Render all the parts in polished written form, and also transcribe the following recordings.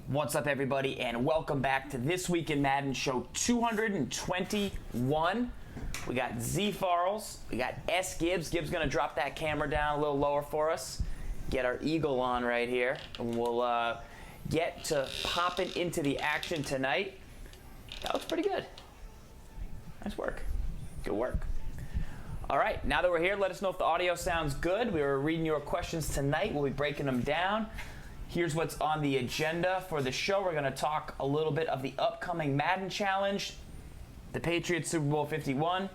What's up, everybody, and welcome back to This Week in Madden Show 221. We got Z Farls, we got Sgibs. Gibbs gonna drop that camera down a little lower for us. Get our eagle on right here, and we'll get to popping into the action tonight. That looks pretty good. Nice work. Good work. All right, now that we're here, let us know if the audio sounds good. We were reading your questions tonight. We'll be breaking them down. Here's what's on the agenda for the show. We're going to talk a little bit of the upcoming Madden Challenge, the Patriots Super Bowl 51,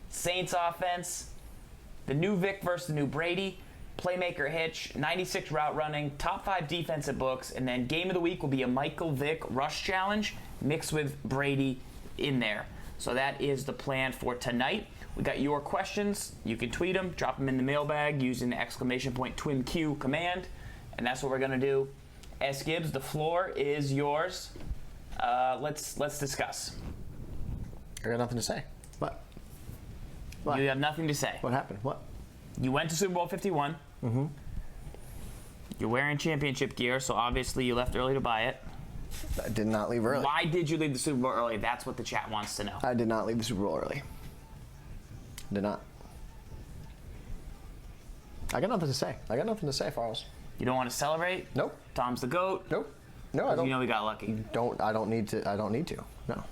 Saints offense, the new Vick versus the new Brady, playmaker hitch, 96 route running, top 5 defensive books, and then game of the week will be a Michael Vick rush challenge mixed with Brady in there. So that is the plan for tonight. We got your questions. You can tweet them, drop them in the mailbag using the !TWIM command. And that's what we're gonna do. Sgibs, the floor is yours. Let's discuss. I got nothing to say. What? You have nothing to say. What happened? What? You went to Super Bowl 51. Mm-hmm. You're wearing championship gear, so obviously you left early to buy it. I did not leave early. Why did you leave the Super Bowl early? That's what the chat wants to know. I did not leave the Super Bowl early. Did not. I got nothing to say. I got nothing to say, Farls. You don't want to celebrate? Nope. Tom's the GOAT? Nope. No, I don't. You know we got lucky. I don't need to. I don't need to. No.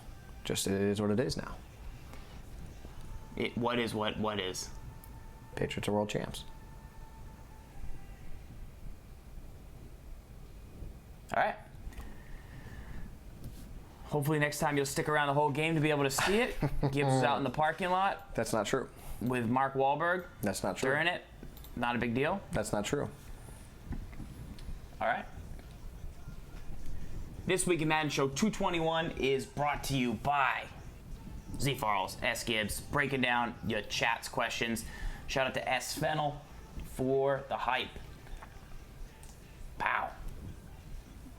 Just it is what it is now. What is what is? Patriots are world champs. All right. Hopefully next time you'll stick around the whole game to be able to see it. Gibbs is out in the parking lot. That's not true. With Mark Wahlberg. That's not true. They're in it. Not a big deal. That's not true. All right. This Week in Madden Show 221 is brought to you by Z Farls, Sgibs, breaking down your chat's questions. Shout out to S Fennel for the hype. Pow.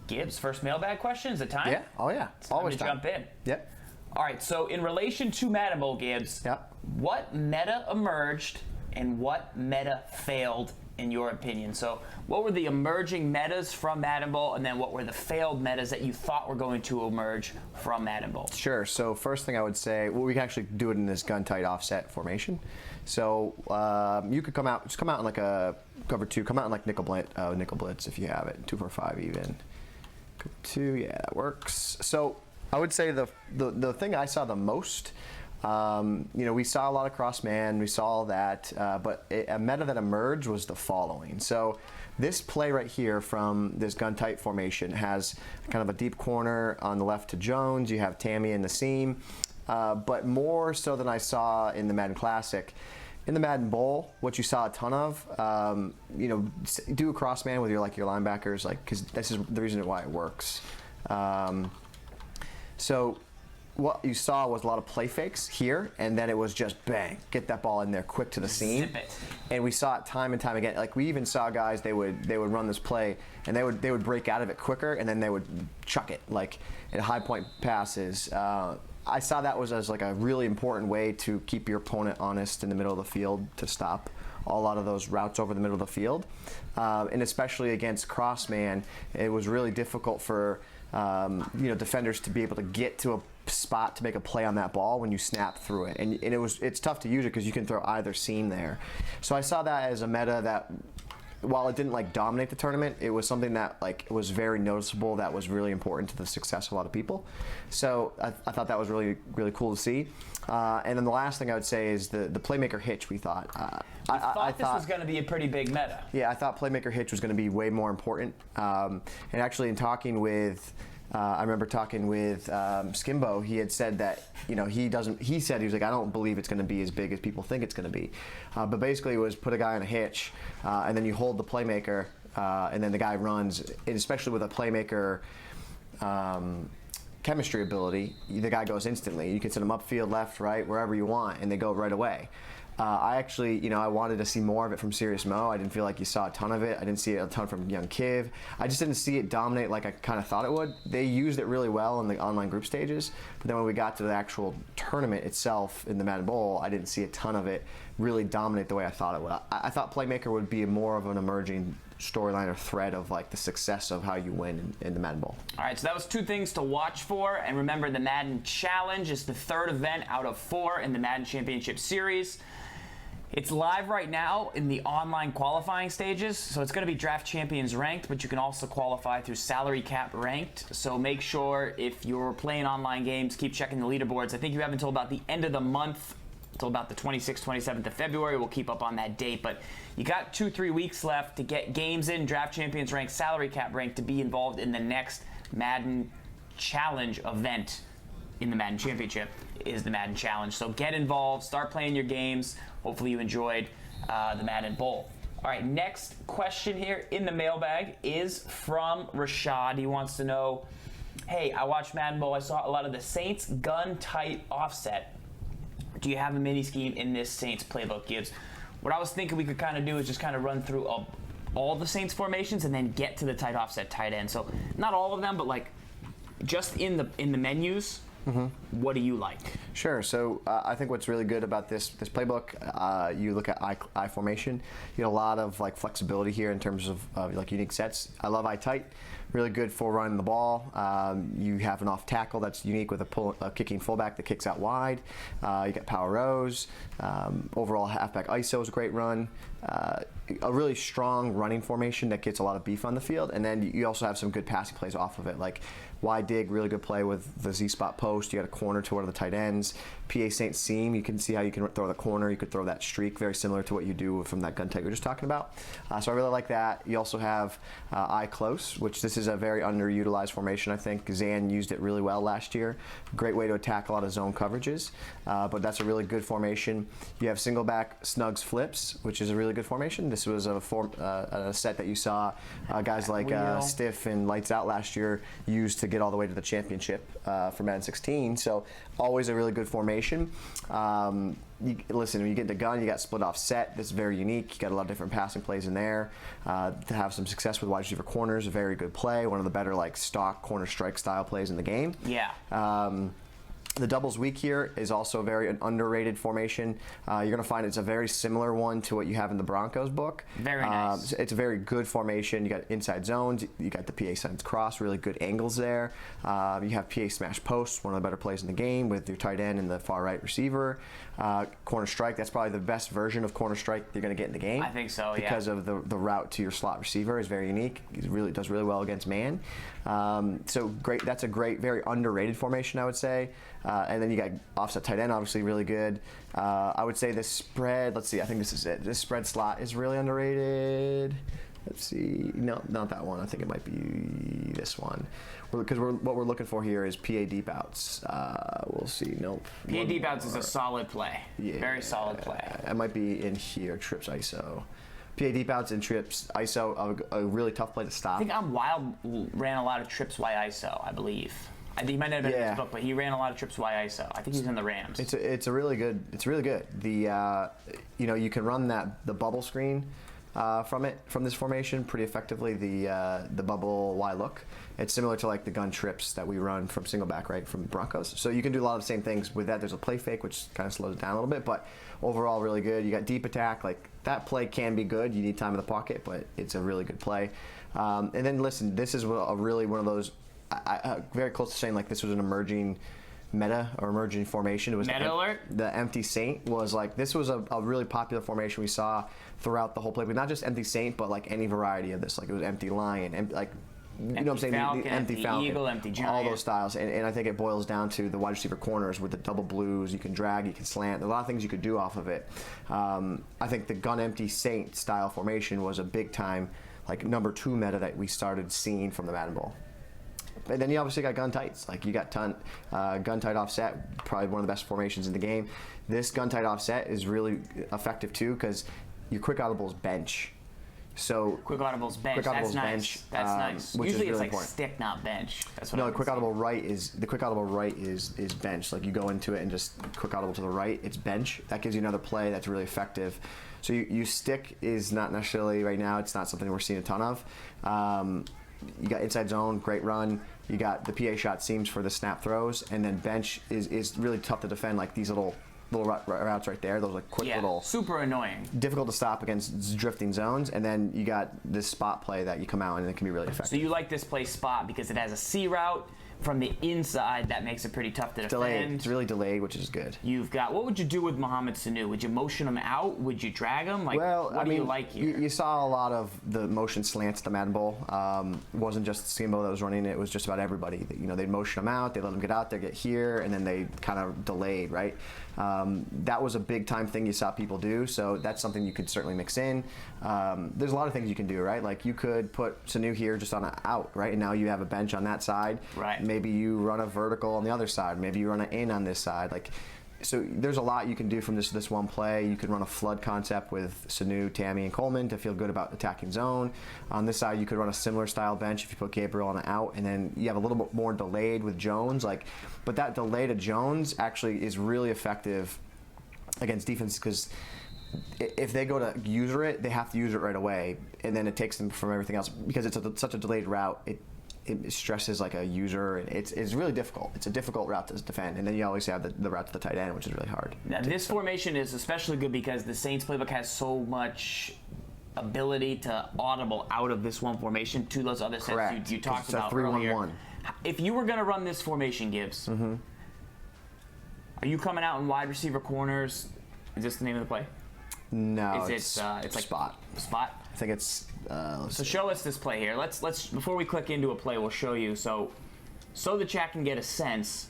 Gibbs, first mailbag question. Is it time? Yeah. Oh yeah. It's always time to jump in. Yep. All right. So in relation to Madden Bowl, Gibbs, yep. What meta emerged and what meta failed in your opinion? So what were the emerging metas from Madden Bowl, and then what were the failed metas that you thought were going to emerge from Madden Bowl? Sure. So first thing I would say, well, we can actually do it in this gun tight offset formation. So you could come out in like a cover 2, come out in like nickel blitz if you have it, 2-4-5 even. Cover 2, yeah, that works. So I would say the thing I saw the most. We saw a lot of cross man, we saw all that, but a meta that emerged was the following. So this play right here from this gun tight formation has kind of a deep corner on the left to Jones. You have Tammy in the seam, but more so than I saw in the Madden Classic. In the Madden Bowl, what you saw a ton of, do a cross man with your linebackers, because this is the reason why it works. So what you saw was a lot of play fakes here, and then it was just bang, get that ball in there quick to the seam. Zip it. And we saw it time and time again. Like we even saw guys, they would run this play and they would break out of it quicker, and then they would chuck it like in high point passes. I saw that was as like a really important way to keep your opponent honest in the middle of the field, to stop a lot of those routes over the middle of the field, and especially against cross man, it was really difficult for defenders to be able to get to a spot to make a play on that ball when you snap through it, and it's tough to use it because you can throw either seam there. So I saw that as a meta that, while it didn't dominate the tournament, it was something that was very noticeable, that was really important to the success of a lot of people. So I thought that was really, really cool to see. And then the last thing I would say is the playmaker hitch. We thought I thought this was going to be a pretty big meta. Yeah, I thought playmaker hitch was going to be way more important. And actually, in talking with I remember talking with Skimbo. He had said that he said he was like, I don't believe it's going to be as big as people think it's going to be. But basically, it was put a guy on a hitch, and then you hold the playmaker, and then the guy runs. And especially with a playmaker chemistry ability, the guy goes instantly. You can send him upfield, left, right, wherever you want, and they go right away. I actually, I wanted to see more of it from Serious Mo. I didn't feel like you saw a ton of it. I didn't see a ton from Young Kiv. I just didn't see it dominate like I kind of thought it would. They used it really well in the online group stages, but then when we got to the actual tournament itself in the Madden Bowl, I didn't see a ton of it really dominate the way I thought it would. I thought Playmaker would be more of an emerging storyline or thread of like the success of how you win in the Madden Bowl. All right, so that was 2 things to watch for. And remember, the Madden Challenge is the 3rd event out of 4 in the Madden Championship Series. It's live right now in the online qualifying stages, so it's going to be Draft Champions ranked, but you can also qualify through Salary Cap ranked. So make sure if you're playing online games, keep checking the leaderboards. I think you have until about the end of the month, until about the 26th, 27th of February. We'll keep up on that date, but you got 2-3 weeks left to get games in, Draft Champions ranked, Salary Cap ranked, to be involved in the next Madden Challenge event in the Madden Championship is the Madden Challenge. So get involved, start playing your games. Hopefully you enjoyed the Madden Bowl. All right, next question here in the mailbag is from Rashad. He wants to know, hey, I watched Madden Bowl. I saw a lot of the Saints gun tight offset. Do you have a mini scheme in this Saints playbook, Gibbs? What I was thinking we could kind of do is just kind of run through all the Saints formations and then get to the tight offset tight end. So not all of them, but like just in the menus. What do you like? Sure. So I think what's really good about this playbook, you look at I formation. You get a lot of like flexibility here in terms of like unique sets. I love I tight. Really good for running the ball. You have an off tackle that's unique with a kicking fullback that kicks out wide. You got power rows. Overall halfback ISO is a great run. A really strong running formation that gets a lot of beef on the field, and then you also have some good passing plays off of it, like wide dig, really good play with the Z-spot post. You got a corner to one of the tight ends. PA Saint seam, you can see how you can throw the corner. You could throw that streak, very similar to what you do from that gun tight we were just talking about. So I really like that. You also have eye close, which this is a very underutilized formation. I think Zan used it really well last year. Great way to attack a lot of zone coverages, but that's a really good formation. You have single back snugs flips, which is a really good formation. This was a set that you saw guys like Stiff and Lights Out last year use to get all the way to the championship for Madden 16. So always a really good formation. Listen, when you get the gun, you got split off set. That's very unique. You got a lot of different passing plays in there. To have some success with wide receiver corners, a very good play. One of the better like stock corner strike style plays in the game. Yeah. The doubles weak here is also a very underrated formation. You're going to find it's a very similar one to what you have in the Broncos book. Very nice. It's a very good formation. You got inside zones. You got the PA signs cross, really good angles there. You have PA smash posts, one of the better plays in the game with your tight end and the far right receiver. Corner strike, that's probably the best version of corner strike you're going to get in the game. I think so, yeah. Because of the route to your slot receiver is very unique. It does really well against man. So great. That's a great, very underrated formation, I would say. And then you got offset tight end, obviously really good. I would say the spread, let's see, I think this is it. This spread slot is really underrated. Let's see, no, not that one. I think it might be this one. Because what we're looking for here is PA deep outs. We'll see, nope. PA deep outs is a solid play. Yeah, very solid play. It might be in here, trips ISO. PA deep outs and trips ISO, a really tough play to stop. I think Wild ran a lot of trips Y ISO, I believe. I think he might not have been in his book, but he ran a lot of trips Y ISO. I think he's in the Rams. It's really good. The you can run the bubble screen from this formation pretty effectively. The bubble Y look. It's similar to like the gun trips that we run from single back, right, from Broncos. So you can do a lot of the same things with that. There's a play fake, which kind of slows it down a little bit, but overall really good. You got deep attack. Like that play can be good. You need time in the pocket, but it's a really good play. And then listen, this is really one of those. Very close to saying like this was an emerging meta or emerging formation. It was meta alert. The empty saint was like this was a really popular formation we saw throughout the whole playbook. Not just empty saint, but like any variety of this. Like it was empty lion, like you know what I'm saying? Falcon, the empty falcon, eagle, empty giant. all those styles. And I think it boils down to the wide receiver corners with the double blues. You can drag, you can slant. There's a lot of things you could do off of it. I think the gun empty saint style formation was a big time like number 2 meta that we started seeing from the Madden Bowl. And then you obviously got gun tights. Like you got gun tight offset, probably one of the best formations in the game. This gun tight offset is really effective too because your quick audibles bench. So quick audibles bench. That's nice. That's nice. Usually it's like important. Stick, not bench. That's what. No, the quick audible right is bench. Like you go into it and just quick audible to the right. It's bench. That gives you another play that's really effective. So you stick is not necessarily right now. It's not something we're seeing a ton of. You got inside zone, great run. You got the PA shot seams for the snap throws, and then bench is really tough to defend. Like these little little routes right there. Those like quick little. Super annoying. Difficult to stop against drifting zones, and then you got this spot play that you come out and it can be really effective. So you like this play spot because it has a C route from the inside that makes it pretty tough to defend. Delayed. It's really delayed, which is good. You've got, what would you do with Mohamed Sanu? Would you motion him out? Would you drag him? Like, well, what do you like here? You saw a lot of the motion slants at the Madden Bowl. It wasn't just Sgibs that was running it. It was just about everybody. You know, they'd motion them out, they'd let them get out there, get here, and then they kind of delayed, right? That was a big time thing you saw people do, so that's something you could certainly mix in. There's a lot of things you can do, right? Like you could put Sanu here just on an out, right? And now you have a bench on that side. Right. Maybe you run a vertical on the other side. Maybe you run an in on this side. Like, so there's a lot you can do from this one play. You can run a flood concept with Sanu, Tammy, and Coleman to feel good about attacking zone. On this side, you could run a similar style bench if you put Gabriel on an out, and then you have a little bit more delayed with Jones. Like, but that delay to Jones actually is really effective against defense because if they go to user it, they have to use it right away, and then it takes them from everything else because it's such a delayed route. It stresses like a user, and it's really difficult. It's a difficult route to defend, and then you always have the route to the tight end, which is really hard. Now, this formation is especially good because the Saints playbook has so much ability to audible out of this one formation to those other sets you talked about earlier. 3-1-1. If you were going to run this formation, Gibbs, are you coming out in wide receiver corners? Is this the name of the play? No, it's like spot. Spot. I think it's. So show us this play here. Let's before we click into a play, we'll show you so the chat can get a sense.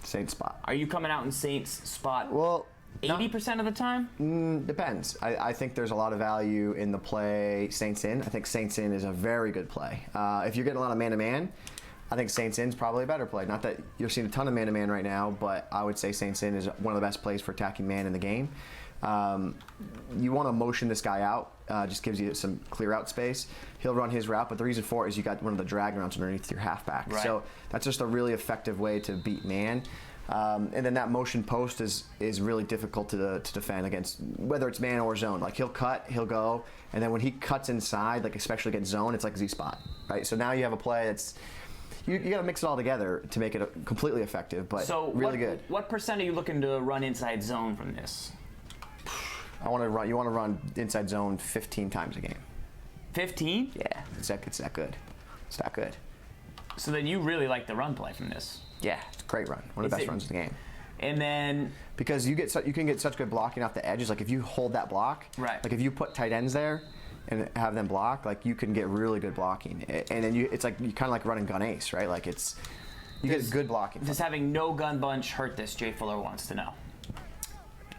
Saints spot. Are you coming out in Saints spot? Well, 80% of the time? Depends. I think there's a lot of value in the play Saints in. I think Saints in is a very good play. If you're getting a lot of man-to-man, I think Saints in is probably a better play. Not that you're seeing a ton of man-to-man right now, but I would say Saints in is one of the best plays for attacking man in the game. You want to motion this guy out. Just gives you some clear out space. He'll run his route, but the reason for it is you got one of the drag routes underneath your halfback. Right. So that's just a really effective way to beat man. And then that motion post is really difficult to defend against, whether it's man or zone. Like he'll cut, he'll go, and then when he cuts inside, like especially against zone, it's like Z spot, right? So now you have a play that's you got to mix it all together to make it completely effective, but really good. What percent are you looking to run inside zone from this? You want to run inside zone 15 times a game. 15? Yeah, it's that good. It's that good. So then you really like the run play from this? Yeah, it's a great run. One of the best runs in the game. And then because you can get such good blocking off the edges. Like if you hold that block, right? Like if you put tight ends there and have them block, like you can get really good blocking. And then it's like you kind of like running gun ace, right? Like you get good blocking. Does having no gun bunch hurt this? Jay Fuller wants to know.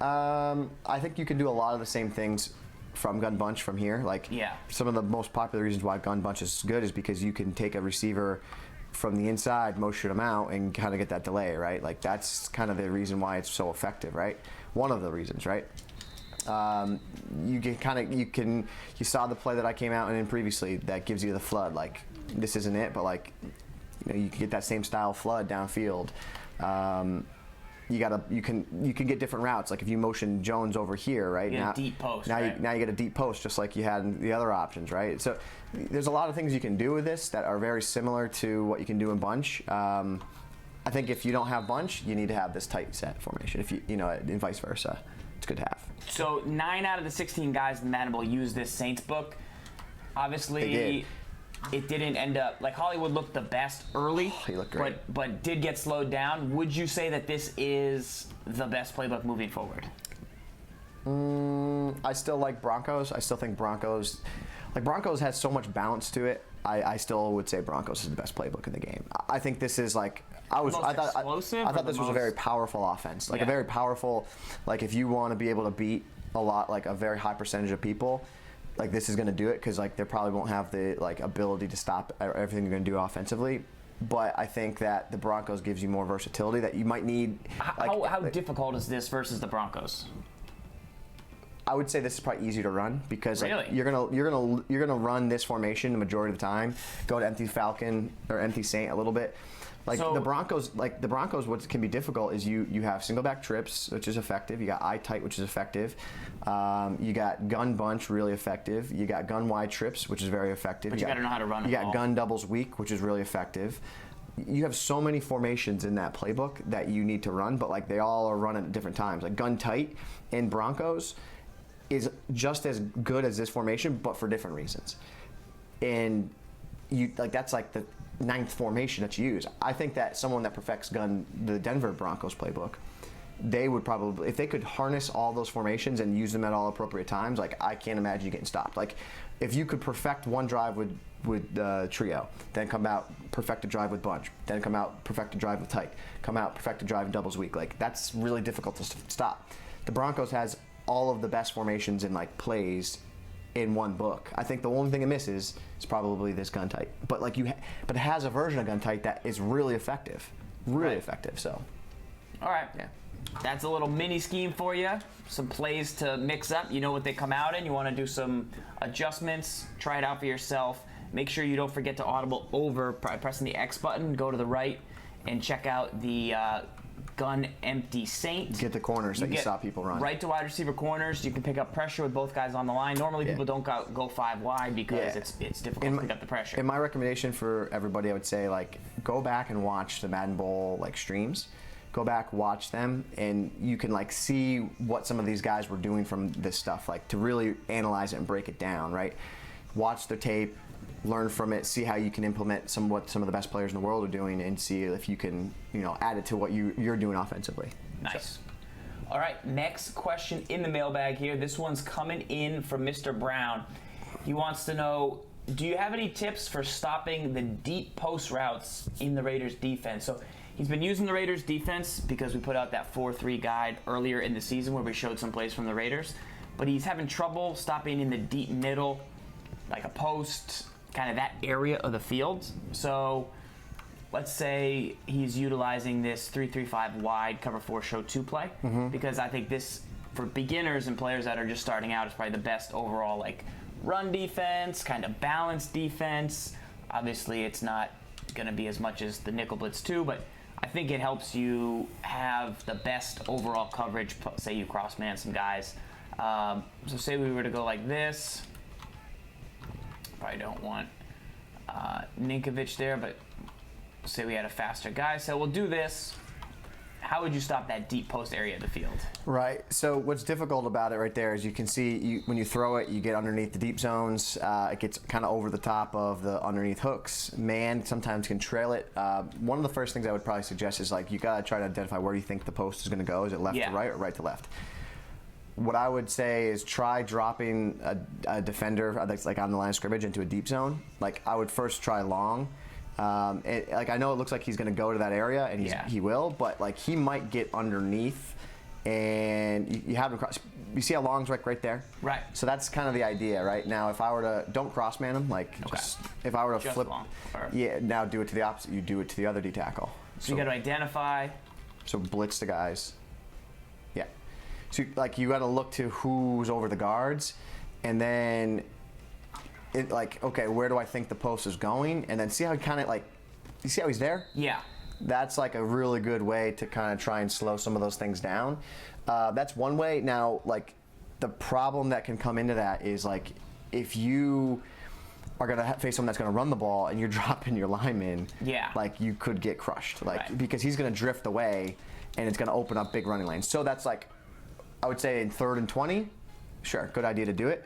I think you can do a lot of the same things from gun bunch from here. Like some of the most popular reasons why gun bunch is good is because you can take a receiver from the inside, motion them out, and kind of get that delay, right? Like that's kind of the reason why it's so effective, right? One of the reasons, right? You saw the play that I came out in previously that gives you the flood. Like this isn't it, but like you can get that same style flood downfield. You can get different routes. Like if you motion Jones over here, right? You get a deep post. Now you get a deep post, just like you had in the other options, right? So there's a lot of things you can do with this that are very similar to what you can do in bunch. I think if you don't have bunch, you need to have this tight set formation. If and vice versa, it's good to have. So 9 out of the 16 guys in the Madden Bowl use this Saints book. Obviously, it didn't end up like Hollywood looked the best early. He looked great, but did get slowed down. Would you say that this is the best playbook moving forward? I still like Broncos. I still think Broncos has so much balance to it. I still would say Broncos is the best playbook in the game. I think this is like I thought this was a very powerful offense, like a very powerful. Like if you want to be able to beat a lot, like a very high percentage of people. Like this is going to do it because like they probably won't have the like ability to stop everything you're going to do offensively, but I think that the Broncos gives you more versatility that you might need. How difficult is this versus the Broncos? I would say this is probably easier to run because really? you're gonna run this formation the majority of the time. Go to empty Falcon or empty Saint a little bit. Like the Broncos, what can be difficult is you have single back trips, which is effective. You got eye tight, which is effective. You got gun bunch, really effective. You got gun wide trips, which is very effective. But you got to know how to run. You got gun doubles weak, which is really effective. you have so many formations in that playbook that you need to run, but like they all are run at different times. Like gun tight in Broncos is just as good as this formation, but for different reasons. And you like that's like the 9th formation that you use. I think that someone that perfects the Denver Broncos playbook, they would probably, if they could harness all those formations and use them at all appropriate times, like I can't imagine you getting stopped. Like if you could perfect one drive with trio, then come out, perfect a drive with bunch, then come out, perfect a drive with tight, come out, perfect a drive in doubles weak. Like that's really difficult to stop. The Broncos has all of the best formations and like plays in one book. I think the only thing it misses is probably this gun tight. But like but it has a version of gun tight that is really effective, effective. So, all right, yeah, that's a little mini scheme for you. Some plays to mix up. You know what they come out in. You want to do some adjustments. Try it out for yourself. Make sure you don't forget to audible over by pressing the X button. Go to the right and check out the gun empty Saint. Get the corners that you saw people run. Right to wide receiver corners. You can pick up pressure with both guys on the line. Normally people don't go 5 wide because it's difficult to pick up the pressure. And my recommendation for everybody, I would say, like, go back and watch the Madden Bowl like streams. Go back, watch them, and you can like see what some of these guys were doing from this stuff, like to really analyze it and break it down, right? Watch the tape, learn from it, see how you can implement what some of the best players in the world are doing, and see if you can, add it to what you're doing offensively. Nice. So. All right, next question in the mailbag here. This one's coming in from Mr. Brown. He wants to know, do you have any tips for stopping the deep post routes in the Raiders defense? So he's been using the Raiders defense because we put out that 4-3 guide earlier in the season where we showed some plays from the Raiders, but he's having trouble stopping in the deep middle, like a post, kind of that area of the field. So let's say he's utilizing this 3-3-5 wide cover 4 show 2 play, because I think this, for beginners and players that are just starting out, is probably the best overall like run defense, kind of balanced defense. Obviously it's not going to be as much as the nickel blitz 2, but I think it helps you have the best overall coverage. Say you cross man some guys. So say we were to go like this. Probably don't want Ninkovich there, but say we had a faster guy. So we'll do this. How would you stop that deep post area of the field? Right. So what's difficult about it right there is you can see when you throw it, you get underneath the deep zones. It gets kind of over the top of the underneath hooks. Man sometimes can trail it. One of the first things I would probably suggest is like you got to try to identify where you think the post is going to go. Is it left to right or right to left? What I would say is try dropping a defender that's like on the line of scrimmage into a deep zone. Like I would first try long. Like I know it looks like he's going to go to that area, and he will, but like he might get underneath, and you have him cross. You see how long's right there? Right. So that's kind of the idea, right? Now, if I were to don't cross man him, like just if I were to flip, long, now do it to the opposite. You do it to the other D tackle. So you got to identify. So blitz the guys. Yeah. So like you got to look to who's over the guards, and then. Okay, where do I think the post is going? And then see how he kind of you see how he's there? Yeah. That's like a really good way to kind of try and slow some of those things down. That's one way. Now, like the problem that can come into that is like if you are going to face someone that's going to run the ball and you're dropping your lineman, like you could get crushed, because he's going to drift away and it's going to open up big running lanes. So that's like, I would say in 3rd and 20, sure, good idea to do it.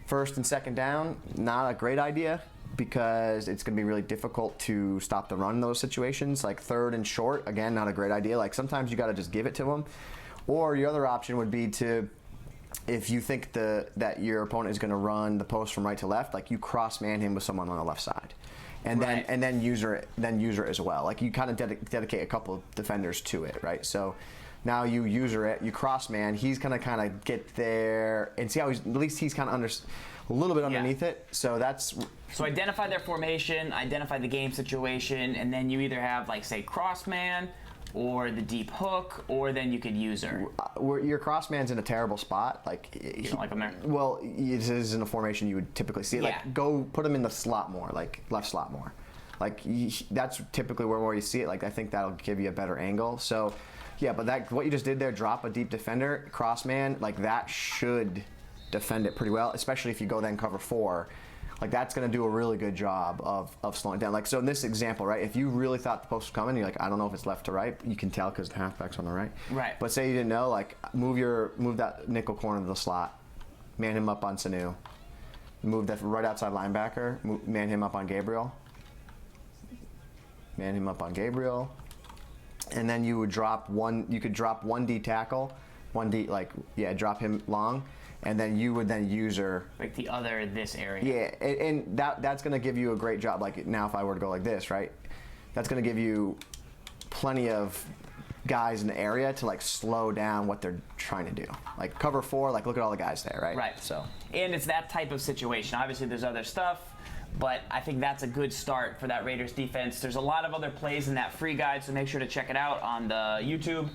1st and 2nd down, not a great idea because it's going to be really difficult to stop the run in those situations. Like 3rd and short, again, not a great idea. Like sometimes you got to just give it to them. Or your other option would be to, if you think that your opponent is going to run the post from right to left, like you cross man him with someone on the left side, and then user it as well. Like you kind of dedicate a couple of defenders to it, right? So. Now you user it, you cross man, he's gonna kind of get there and see how at least he's kind of a little bit underneath it. So So identify their formation, identify the game situation, and then you either have like say cross man or the deep hook, or then you could user. Your cross man's in a terrible spot. Like you don't like him there? Well, it is in a formation you would typically see. Like go put him in the slot more, like left slot more. Like that's typically where you see it. Like I think that'll give you a better angle. So. Yeah, but what you just did there, drop a deep defender, cross man, like that should defend it pretty well, especially if you go then cover 4 like that's going to do a really good job of slowing down. Like, so in this example, right, if you really thought the post was coming, you're like, I don't know if it's left to right. You can tell because the halfback's on the right. Right. But say you didn't know, like, move that nickel corner to the slot, man him up on Sanu, move that right outside linebacker, man him up on Gabriel, and then you would drop one. You could drop 1D tackle, 1D drop him long. And then you would then use her like this area. Yeah, and that's going to give you a great job. Like now, if I were to go like this, right, that's going to give you plenty of guys in the area to like slow down what they're trying to do. Like cover 4, like look at all the guys there, right? Right. So, and it's that type of situation. Obviously, there's other stuff, but I think that's a good start for that Raiders defense. There's a lot of other plays in that free guide, so make sure to check it out on the YouTube.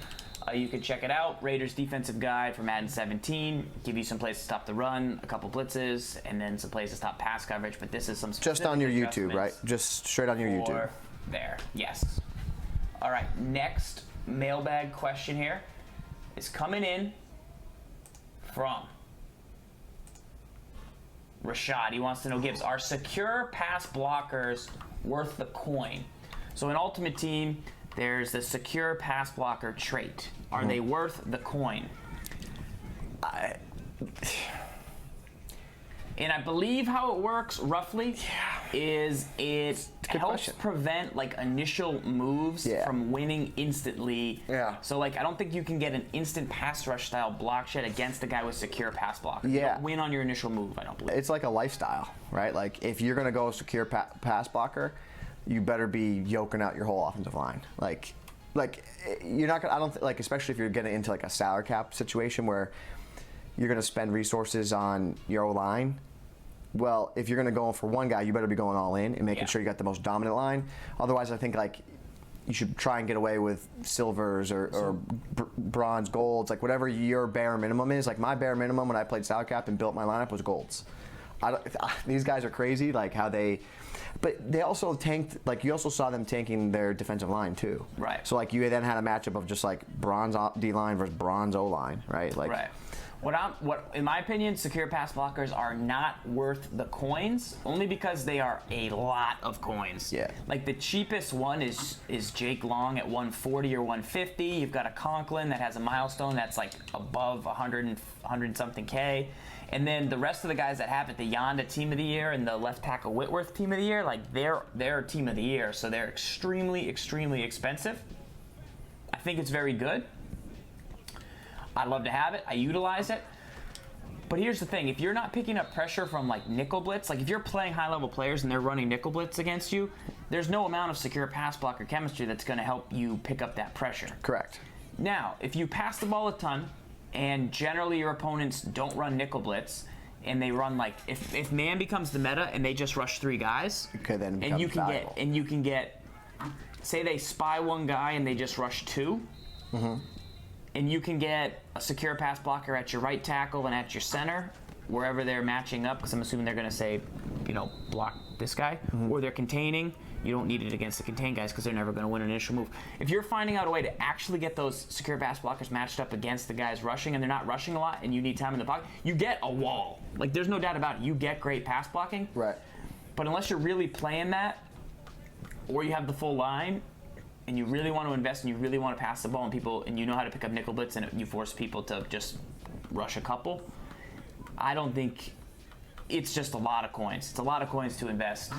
You can check it out, Raiders Defensive Guide for Madden 17. Give you some places to stop the run, a couple blitzes, and then some places to stop pass coverage. But this is some just on your YouTube, right? Just straight on your YouTube. There, yes. All right, next mailbag question here is coming in from Rashad. He wants to know, Gibbs, are secure pass blockers worth the coin? So in Ultimate Team, there's the secure pass blocker trait. Are they worth the coin? And I believe how it works roughly is it helps prevent like initial moves from winning instantly. Yeah. So like I don't think you can get an instant pass rush style block shed against a guy with secure pass blocker. Yeah. You don't win on your initial move, I don't believe. It's like a lifestyle, right? Like if you're gonna go secure pass blocker, you better be yoking out your whole offensive line. Like you're not gonna. I don't like, especially if you're getting into like a salary cap situation where you're gonna spend resources on your O-line. Well, if you're gonna go for one guy, you better be going all in and making sure you got the most dominant line. Otherwise, I think like you should try and get away with silvers or bronze, golds, like whatever your bare minimum is. Like my bare minimum when I played salary cap and built my lineup was golds. These guys are crazy, like how they. But they also tanked, like you also saw them tanking their defensive line too. Right. So like you then had a matchup of just like bronze D-line versus bronze O-line, right? Like, right. What in my opinion, secure pass blockers are not worth the coins, only because they are a lot of coins. Yeah. Like the cheapest one is Jake Long at 140 or 150. You've got a Conklin that has a milestone that's like above 100 something K. And then the rest of the guys that have it, the Yonda Team of the Year and the left tackle Whitworth Team of the Year, like they're Team of the Year, so they're extremely, extremely expensive. I think it's very good. I'd love to have it. I utilize it. But here's the thing. If you're not picking up pressure from like nickel blitz, like if you're playing high-level players and they're running nickel blitz against you, there's no amount of secure pass blocker chemistry that's going to help you pick up that pressure. Correct. Now, if you pass the ball a ton, and generally your opponents don't run nickel blitz, and they run like if man becomes the meta and they just rush 3 guys, okay, then and you can get say they spy one guy and they just rush 2, and you can get a secure pass blocker at your right tackle and at your center wherever they're matching up, because I'm assuming they're going to say, block this guy, or they're containing. You don't need it against the contained guys because they're never going to win an initial move. If you're finding out a way to actually get those secure pass blockers matched up against the guys rushing and they're not rushing a lot and you need time in the pocket, you get a wall. Like, there's no doubt about it. You get great pass blocking. Right. But unless you're really playing that, or you have the full line, and you really want to invest and you really want to pass the ball and you know how to pick up nickel blitz and you force people to just rush a couple, I don't think it's just a lot of coins. It's a lot of coins to invest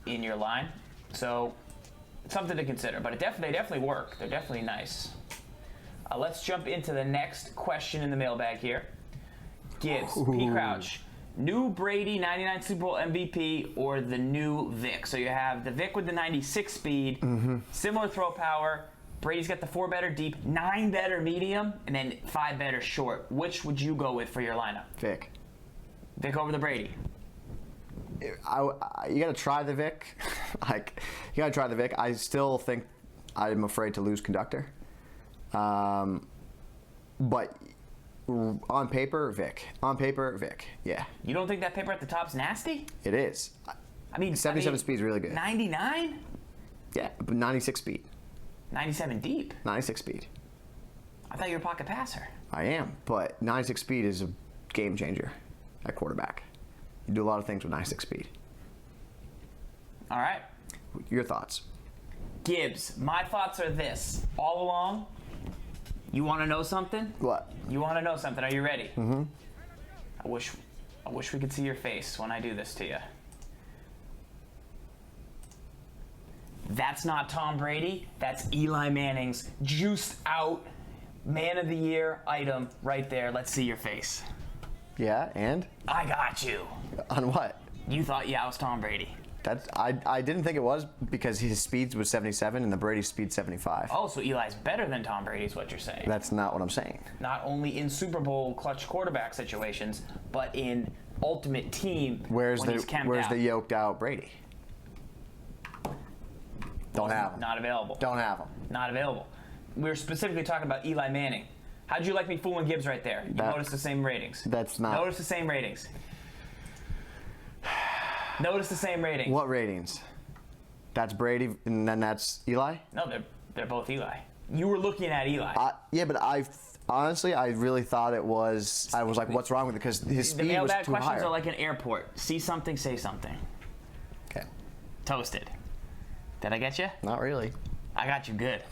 in your line, so something to consider. But they definitely work. They're definitely nice. Let's jump into the next question in the mailbag here. Gibbs, P. Crouch, new Brady 99 Super Bowl MVP or the new Vick? So you have the Vick with the 96 speed, similar throw power. Brady's got the 4 better deep, 9 better medium, and then 5 better short. Which would you go with for your lineup? Vick. Vick over the Brady. You gotta try the Vic. You gotta try the Vic. I still think I'm afraid to lose conductor. But on paper, Vic. On paper, Vic. Yeah. You don't think that paper at the top's nasty? It is. I mean, 77 speed is really good. 99? Yeah, but 96 speed. 97 deep? 96 speed. I thought you were a pocket passer. I am, but 96 speed is a game changer at quarterback. You do a lot of things with 96 speed. All right. Your thoughts? Gibbs, my thoughts are this. All along, you want to know something? What? You want to know something. Are you ready? Mm-hmm. I wish we could see your face when I do this to you. That's not Tom Brady. That's Eli Manning's juiced out Man of the Year item right there. Let's see your face. Yeah, and? I got you. On what? You thought, yeah, I was Tom Brady. I didn't think it was because his speed was 77 and the Brady speed 75. Oh, so Eli's better than Tom Brady is what you're saying. That's not what I'm saying. Not only in Super Bowl clutch quarterback situations, but in ultimate team Where's when he's camped out. the yoked out Brady? Don't have him. Not available. Don't have him. Not available. We were specifically talking about Eli Manning. How'd you like me fooling Gibbs right there? You notice the same ratings. That's not. Notice the same ratings. Notice the same ratings. What ratings? That's Brady, and then that's Eli? No, they're both Eli. You were looking at Eli. Yeah, but honestly, I really thought it was. I was like, what's wrong with it? Because his speed was too high. The mailbag questions are like an airport. See something, say something. Okay. Toasted. Did I get you? Not really. I got you good.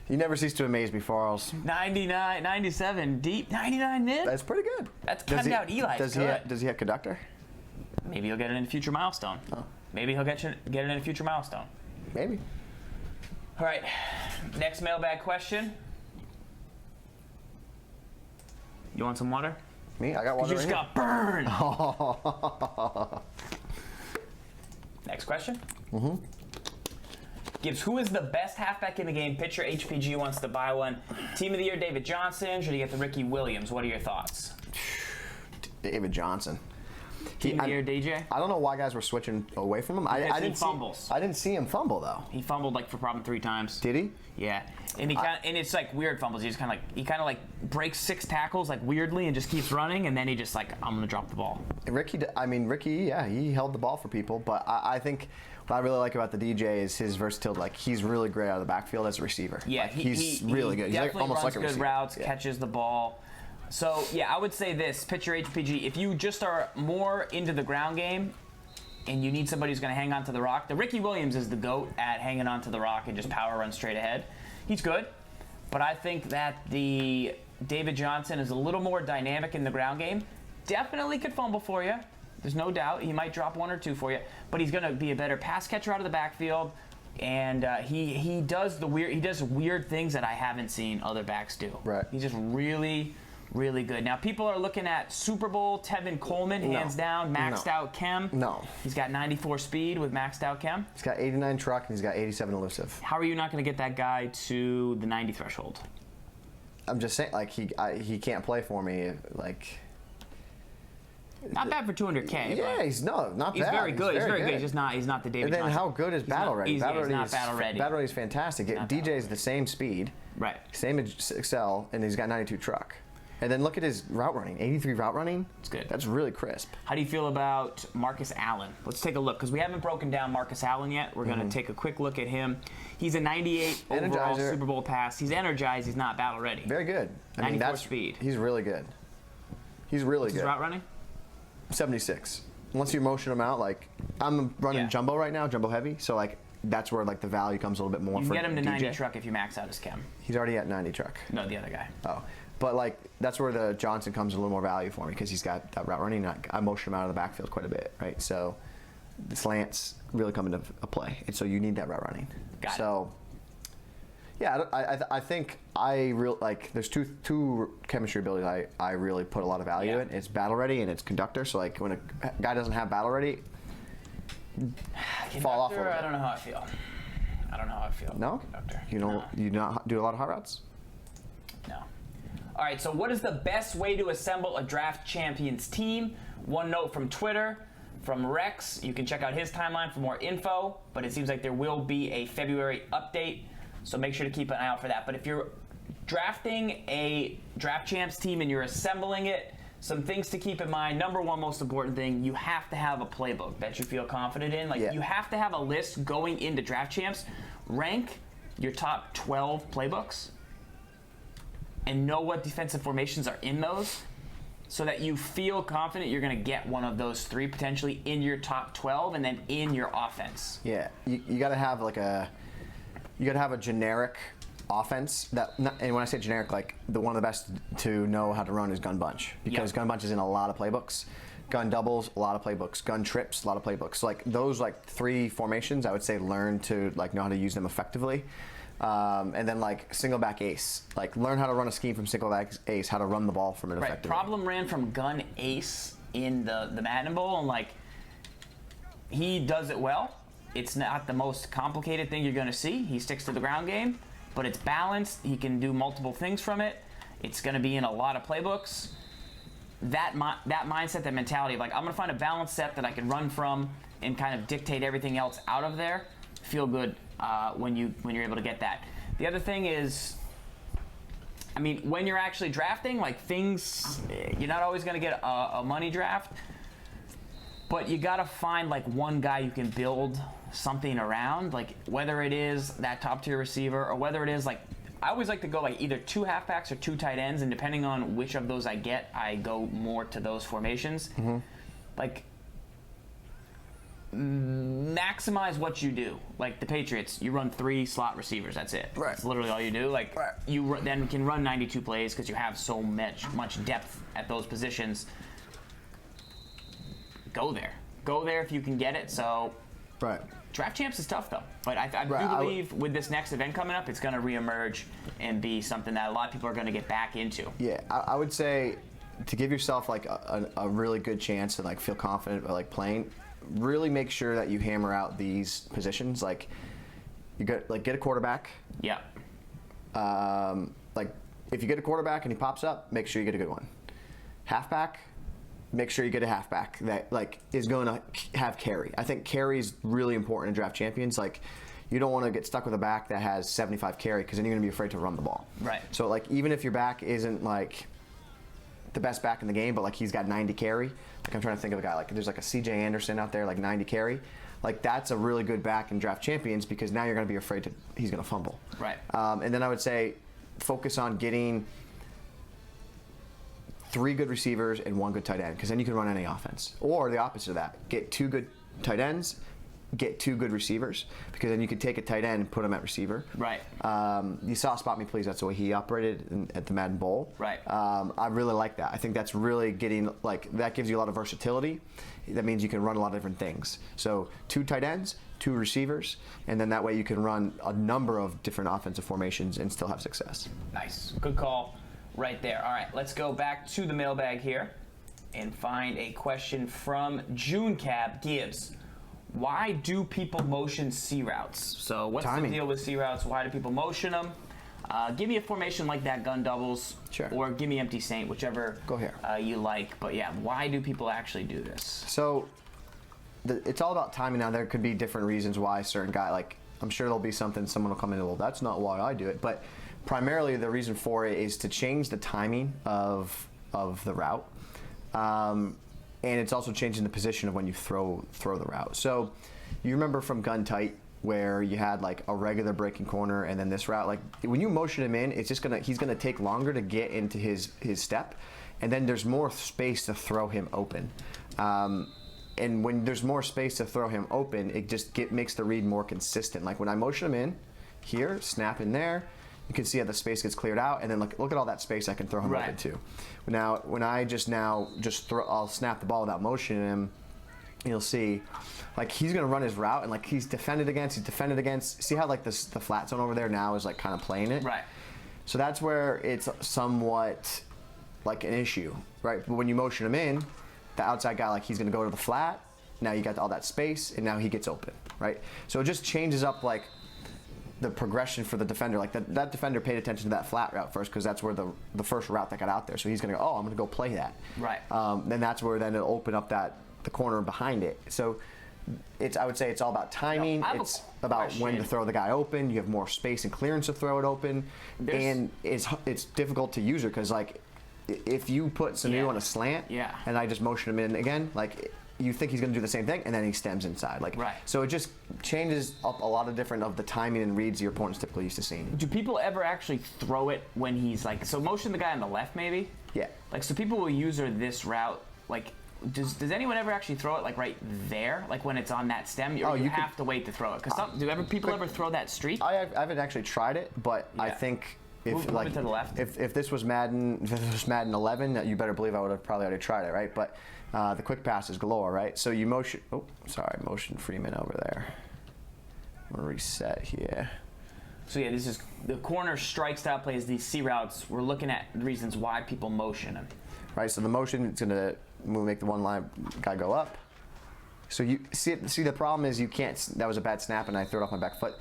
You never cease to amaze me, Farles. 99, 97, deep, 99 mid? That's pretty good. That's cutting out Eli. Does he have conductor? Maybe he'll get it in a future milestone. Oh. Maybe he'll get it in a future milestone. Maybe. All right, next mailbag question. You want some water? Me? I got water. You just got burned. Oh. Next question. Mm-hmm. Gibbs, who is the best halfback in the game? Pitcher HPG wants to buy one. Team of the year, David Johnson. Should he get the Ricky Williams? What are your thoughts? David Johnson. Team of the year, DJ? I don't know why guys were switching away from him. I didn't fumbles. I didn't see him fumble though. He fumbled like for problem 3 times. Did he? Yeah, and and it's like weird fumbles. He kind of like breaks 6 tackles like weirdly and just keeps running, and then he just like, I'm gonna drop the ball. Ricky, yeah, he held the ball for people, but I think what I really like about the DJ is his versatility. Like, he's really great out of the backfield as a receiver. Yeah, like, he's really good. He's like, almost like a receiver. Good routes, catches the ball. So yeah, I would say this, pitcher HPG. If you just are more into the ground game, and you need somebody who's going to hang on to the rock, the Ricky Williams is the GOAT at hanging on to the rock and just power run straight ahead. He's good, but I think that the David Johnson is a little more dynamic in the ground game. Definitely could fumble for you. There's no doubt. He might drop 1 or 2 for you, but he's going to be a better pass catcher out of the backfield. And he does weird things that I haven't seen other backs do. Right. He's just really, really good. Now, people are looking at Super Bowl, Tevin Coleman, hands down, maxed out chem. No. He's got 94 speed with maxed out chem. He's got 89 truck, and he's got 87 elusive. How are you not going to get that guy to the 90 threshold? I'm just saying, like, he can't play for me, like... Not bad for 200K. Yeah, he's not bad. He's very good. He's very good. He's not the David And then Johnson. how good is Battle Ready? He's not Battle Ready. Battle Ready is fantastic. DJ's the same speed. Right. Same Excel, and he's got 92 truck. And then look at his route running. 83 route running. It's good. That's really crisp. How do you feel about Marcus Allen? Let's take a look, because we haven't broken down Marcus Allen yet. We're going to take a quick look at him. He's a 98 overall Super Bowl pass. He's energized. He's not battle ready. Very good. 94 speed. He's really good. He's really good. His route running? 76. Once you motion him out, like, I'm running jumbo right now, jumbo heavy, so like that's where like the value comes a little bit more. You can for get him to DJ. 90 truck if you max out his chem. He's already at 90 truck. No, the other guy. Oh, but like that's where the Johnson comes a little more value for me because he's got that route running. I motion him out of the backfield quite a bit, right? So the slants really come into play, and so you need that route running. Got it. Yeah, I think there's two chemistry abilities I really put a lot of value in. It's battle ready and it's conductor. So like when a guy doesn't have battle ready, fall off a little bit. I don't know how I feel. No? Conductor. You not do a lot of hot routes? No. All right, so what is the best way to assemble a draft champions team? One note from Twitter, from Rex. You can check out his timeline for more info, but it seems like there will be a February update. So make sure to keep an eye out for that. But if you're drafting a draft champs team and you're assembling it, some things to keep in mind. Number one, most important thing, you have to have a playbook that you feel confident in. You have to have a list going into draft champs. Rank your top 12 playbooks and know what defensive formations are in those. so that you feel confident you're going to get one of those 3 potentially in your top 12 and then in your offense. Yeah, you got to have like you got to have a generic offense and when I say generic, like one of the best to know how to run is gun bunch, because gun bunch is in a lot of playbooks. Gun doubles, a lot of playbooks. Gun trips, a lot of playbooks. Like those 3 formations, I would say learn to know how to use them effectively. And then single back ace, learn how to run a scheme from single back ace, how to run the ball from it effectively. Problem ran from gun ace in the Madden Bowl, and he does it well. It's not the most complicated thing you're going to see. He sticks to the ground game, but it's balanced. He can do multiple things from it. It's going to be in a lot of playbooks. That mindset, that mentality of I'm going to find a balanced set that I can run from and kind of dictate everything else out of there. Feel good when you're able to get that. The other thing is, I mean, when you're actually drafting, things, you're not always going to get a money draft, but you got to find one guy you can build something around, whether it is that top tier receiver or whether it is I always like to go either 2 halfbacks or 2 tight ends, and depending on which of those I get, I go more to those formations. Maximize what you do. Like the Patriots, you run 3 slot receivers. That's it. Right. That's literally all you do. You then can run 92 plays because you have so much depth at those positions. Go there if you can get it. So. Right. Draft Champs is tough, though. But I do believe with this next event coming up, it's going to reemerge and be something that a lot of people are going to get back into. Yeah, I would say to give yourself a really good chance to feel confident about playing, really make sure that you hammer out these positions. You get a quarterback. Yeah. If you get a quarterback and he pops up, make sure you get a good one. Halfback. Make sure you get a halfback that is going to have carry. I think carry is really important in draft champions. You don't want to get stuck with a back that has 75 carry, because then you're going to be afraid to run the ball. Right. So even if your back isn't the best back in the game, but he's got 90 carry. I'm trying to think of a guy there's a CJ Anderson out there 90 carry. That's a really good back in draft champions, because now you're going to be afraid he's going to fumble. Right. And then I would say focus on getting 3 good receivers and 1 good tight end, because then you can run any offense. Or the opposite of that, get 2 good tight ends, get 2 good receivers, because then you could take a tight end and put him at receiver. Right. You saw Spot Me Please, that's the way he operated at the Madden Bowl. Right. I really like that. I think that's really getting, that gives you a lot of versatility. That means you can run a lot of different things. So 2 tight ends, 2 receivers, and then that way you can run a number of different offensive formations and still have success. Nice. Good call. Right there. All right, let's go back to the mailbag here and find a question from June Cab Gibbs. Why do people motion C routes? So what's Timing. the deal with C routes? Why do people motion them? Give me a formation like that, gun doubles, sure, or give me empty saint, whichever go here. You like. But yeah, why do people actually do this? So it's all about timing. Now there could be different reasons why a certain guy, I'm sure there'll be someone will come in and, well, that's not why I do it, but primarily the reason for it is to change the timing of the route, and it's also changing the position of when you throw the route. So you remember from gun tight where you had a regular breaking corner and then this route, when you motion him in, it's just he's gonna take longer to get into his step, and then there's more space to throw him open. And when there's more space to throw him open, it just makes the read more consistent. When I motion him in here, snap in there, you can see how the space gets cleared out, and then look at all that space I can throw him open to. Now, when I just throw, I'll snap the ball without motioning him. You'll see, he's gonna run his route, and he's defended against. See how the flat zone over there now is kind of playing it. Right. So that's where it's somewhat an issue, right? But when you motion him in, the outside guy he's gonna go to the flat. Now you got all that space, and now he gets open, right? So it just changes up the progression for the defender. That defender paid attention to that flat route first, because that's where the first route that got out there. So he's gonna go, I'm gonna go play that. Right. Then that's where it'll open up the corner behind it. So I would say it's all about timing. It's about when to throw the guy open. You have more space and clearance to throw it open, and it's difficult to use it, because if you put Sanu on a slant, and I just motion him in again, you think he's going to do the same thing, and then he stems inside. Like, right. So it just changes up a lot of different of the timing and reads your opponent's typically used to seeing. Do people ever actually throw it when he's like, so motion the guy on the left maybe? Yeah. Like, so people will use this route, like, does anyone ever actually throw it like right there, like when it's on that stem, or you have to wait to throw it? Because people ever throw that streak? I haven't actually tried it, but I think if move it to the left. If this was Madden 11, you better believe I would have probably already tried it, right? But the quick pass is galore, right? So you motion. Oh, sorry, motion Freeman over there. I'm gonna reset here. So yeah, this is the corner strike style plays. These C routes. We're looking at the reasons why people motion them. Right. So the motion is gonna make the one line guy go up. So you see the problem is you can't. That was a bad snap, and I threw it off my back foot.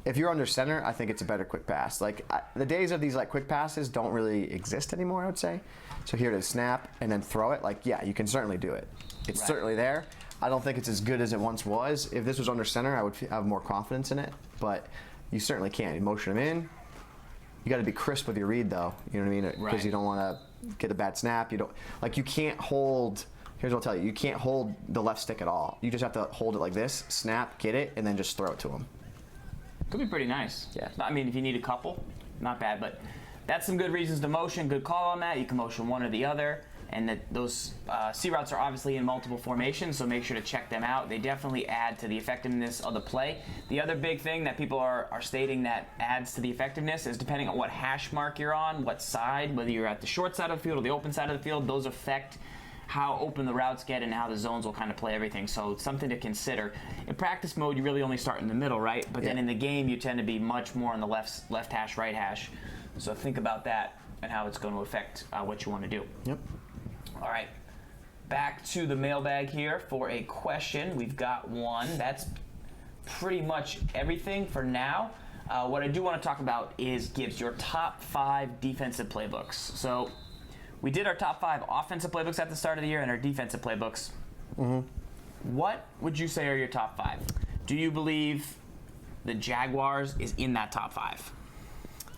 If you're under center, I think it's a better quick pass. Like the days of these like quick passes don't really exist anymore, I would say. So here to snap and then throw it. Like, yeah, you can certainly do it. It's certainly there. I don't think it's as good as it once was. If this was under center, I would have more confidence in it. But you certainly can. You motion him in. You got to be crisp with your read, though. You know what I mean? Because you don't want to get a bad snap. You can't hold. Here's what I'll tell you. You can't hold the left stick at all. You just have to hold it like this, snap, get it, and then just throw it to him. Could be pretty nice. Yeah. I mean, if you need a couple, not bad. But that's some good reasons to motion. Good call on that. You can motion one or the other. And those C routes are obviously in multiple formations, so make sure to check them out. They definitely add to the effectiveness of the play. The other big thing that people are stating that adds to the effectiveness is depending on what hash mark you're on, what side, whether you're at the short side of the field or the open side of the field, those affect how open the routes get and how the zones will kind of play everything. So something to consider. In practice mode, you really only start in the middle, right? But then in the game, you tend to be much more on the left hash, right hash. So think about that and how it's going to affect what you want to do. Yep. All right, back to the mailbag here for a question. We've got one. That's pretty much everything for now. What I do want to talk about is Gibbs, your top 5 defensive playbooks. So we did our top 5 offensive playbooks at the start of the year and our defensive playbooks. Mm-hmm. What would you say are your top 5? Do you believe the Jaguars is in that top 5?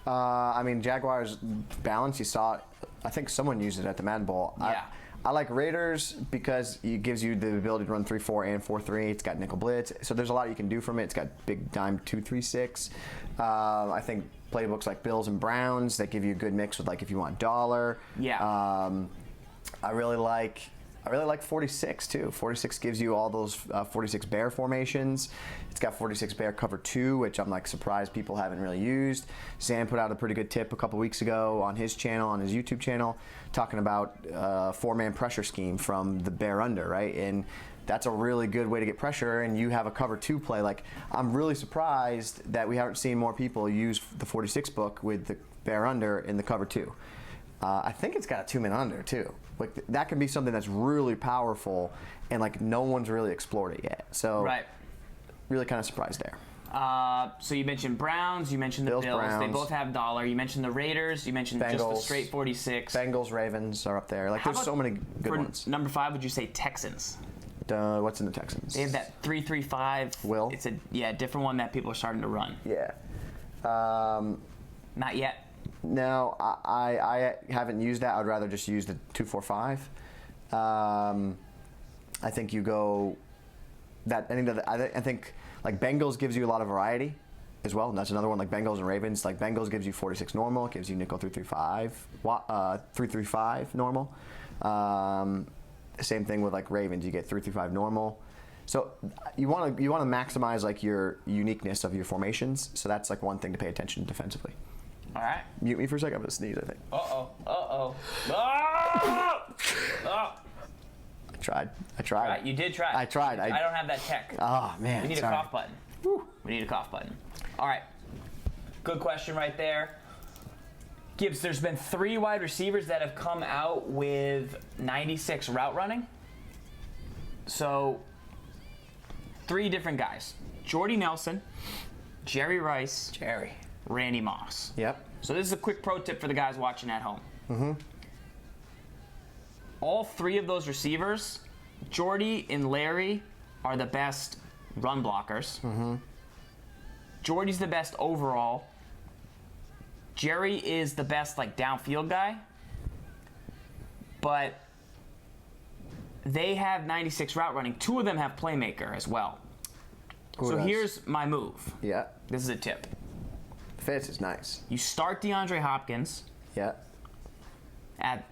I mean, Jaguars balance, you saw it. I think someone used it at the Madden Bowl. Yeah. I like Raiders because it gives you the ability to run 3-4 and 4-3. It's got nickel blitz, so there's a lot you can do from it. It's got big dime 2-3-6. I think playbooks like Bills and Browns that give you a good mix with like if you want dollar. Yeah. I really like 46 too. 46 gives you all those 46 bear formations. It's got 46 bear cover 2, which I'm like surprised people haven't really used. Sam put out a pretty good tip a couple weeks ago on his channel, on his YouTube channel, talking about 4-man pressure scheme from the bear under, right? And that's a really good way to get pressure, and you have a cover 2 play. Like, I'm really surprised that we haven't seen more people use the 46 book with the bear under in the cover 2. I think it's got a 2-man under too. Like that can be something that's really powerful, and like no one's really explored it yet. So really kind of surprised there. So you mentioned Browns, you mentioned the Bills. Browns. They both have dollar. You mentioned the Raiders. You mentioned Bengals, just the straight 46. Bengals, Ravens are up there. Like there's so many good ones. Number 5, would you say Texans? What's in the Texans? They have that 3-3-5. Will? It's a different one that people are starting to run. Yeah. Not yet. No, I haven't used that. I'd rather just use the 2-4-5. I think you go that. I think like Bengals gives you a lot of variety as well, and that's another one. Like Bengals and Ravens. Like Bengals gives you 46 normal. It gives you nickel 3-3-5, 3-3-5 normal. Same thing with like Ravens. You get 3-3-5 normal. So you want to maximize like your uniqueness of your formations. So that's like one thing to pay attention to defensively. All right. Mute me for a second. I'm gonna sneeze, I think. Uh-oh. Oh! I tried. Right, you did try. I tried. I don't have that tech. Oh, man. We need sorry. a cough button. Whew. We need a cough button. All right. Good question right there. Gibbs, there's been 3 wide receivers that have come out with 96 route running. So 3 different guys. Jordy Nelson, Jerry Rice, Randy Moss. Yep. So this is a quick pro tip for the guys watching at home. Mm-hmm. All 3 of those receivers, Jordy and Larry, are the best run blockers. Mm-hmm. Jordy's the best overall. Jerry is the best like downfield guy. But they have 96 route running. 2 of them have playmaker as well. Who So does? here's my move. Yeah. This is a tip. Fitz is nice. You start DeAndre Hopkins Yeah. at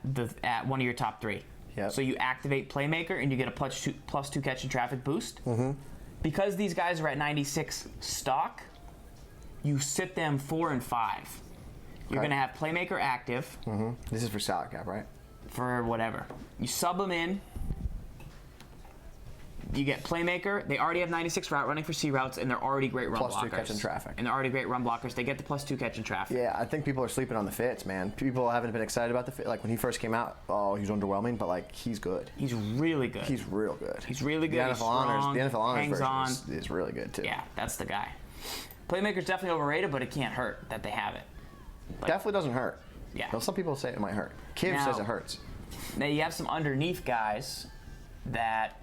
one of your top 3. Yeah. So you activate playmaker and you get a plus two catch and traffic boost. Mm-hmm. Because these guys are at 96 stock, you sit them 4 and 5. You're going to have playmaker active. Mm-hmm. This is for salary cap, right? For whatever. You sub them in. You get playmaker. They already have 96 route running for C routes, and they're already great run blockers. Plus 2 catch and traffic. And they're already great run blockers. They get the plus 2 catch and traffic. Yeah, I think people are sleeping on the Fitz, man. People haven't been excited about the Fitz. Like when he first came out, oh, he was underwhelming, but like he's good. He's really good. He's real good. He's really good. The He's NFL honors, strong, the NFL honors hangs version on. is really good too. Yeah, that's the guy. Playmaker's definitely overrated, but it can't hurt that they have it. Definitely doesn't hurt. Yeah. Well, some people say it might hurt. Kiv Now- says it hurts. Now you have some underneath guys that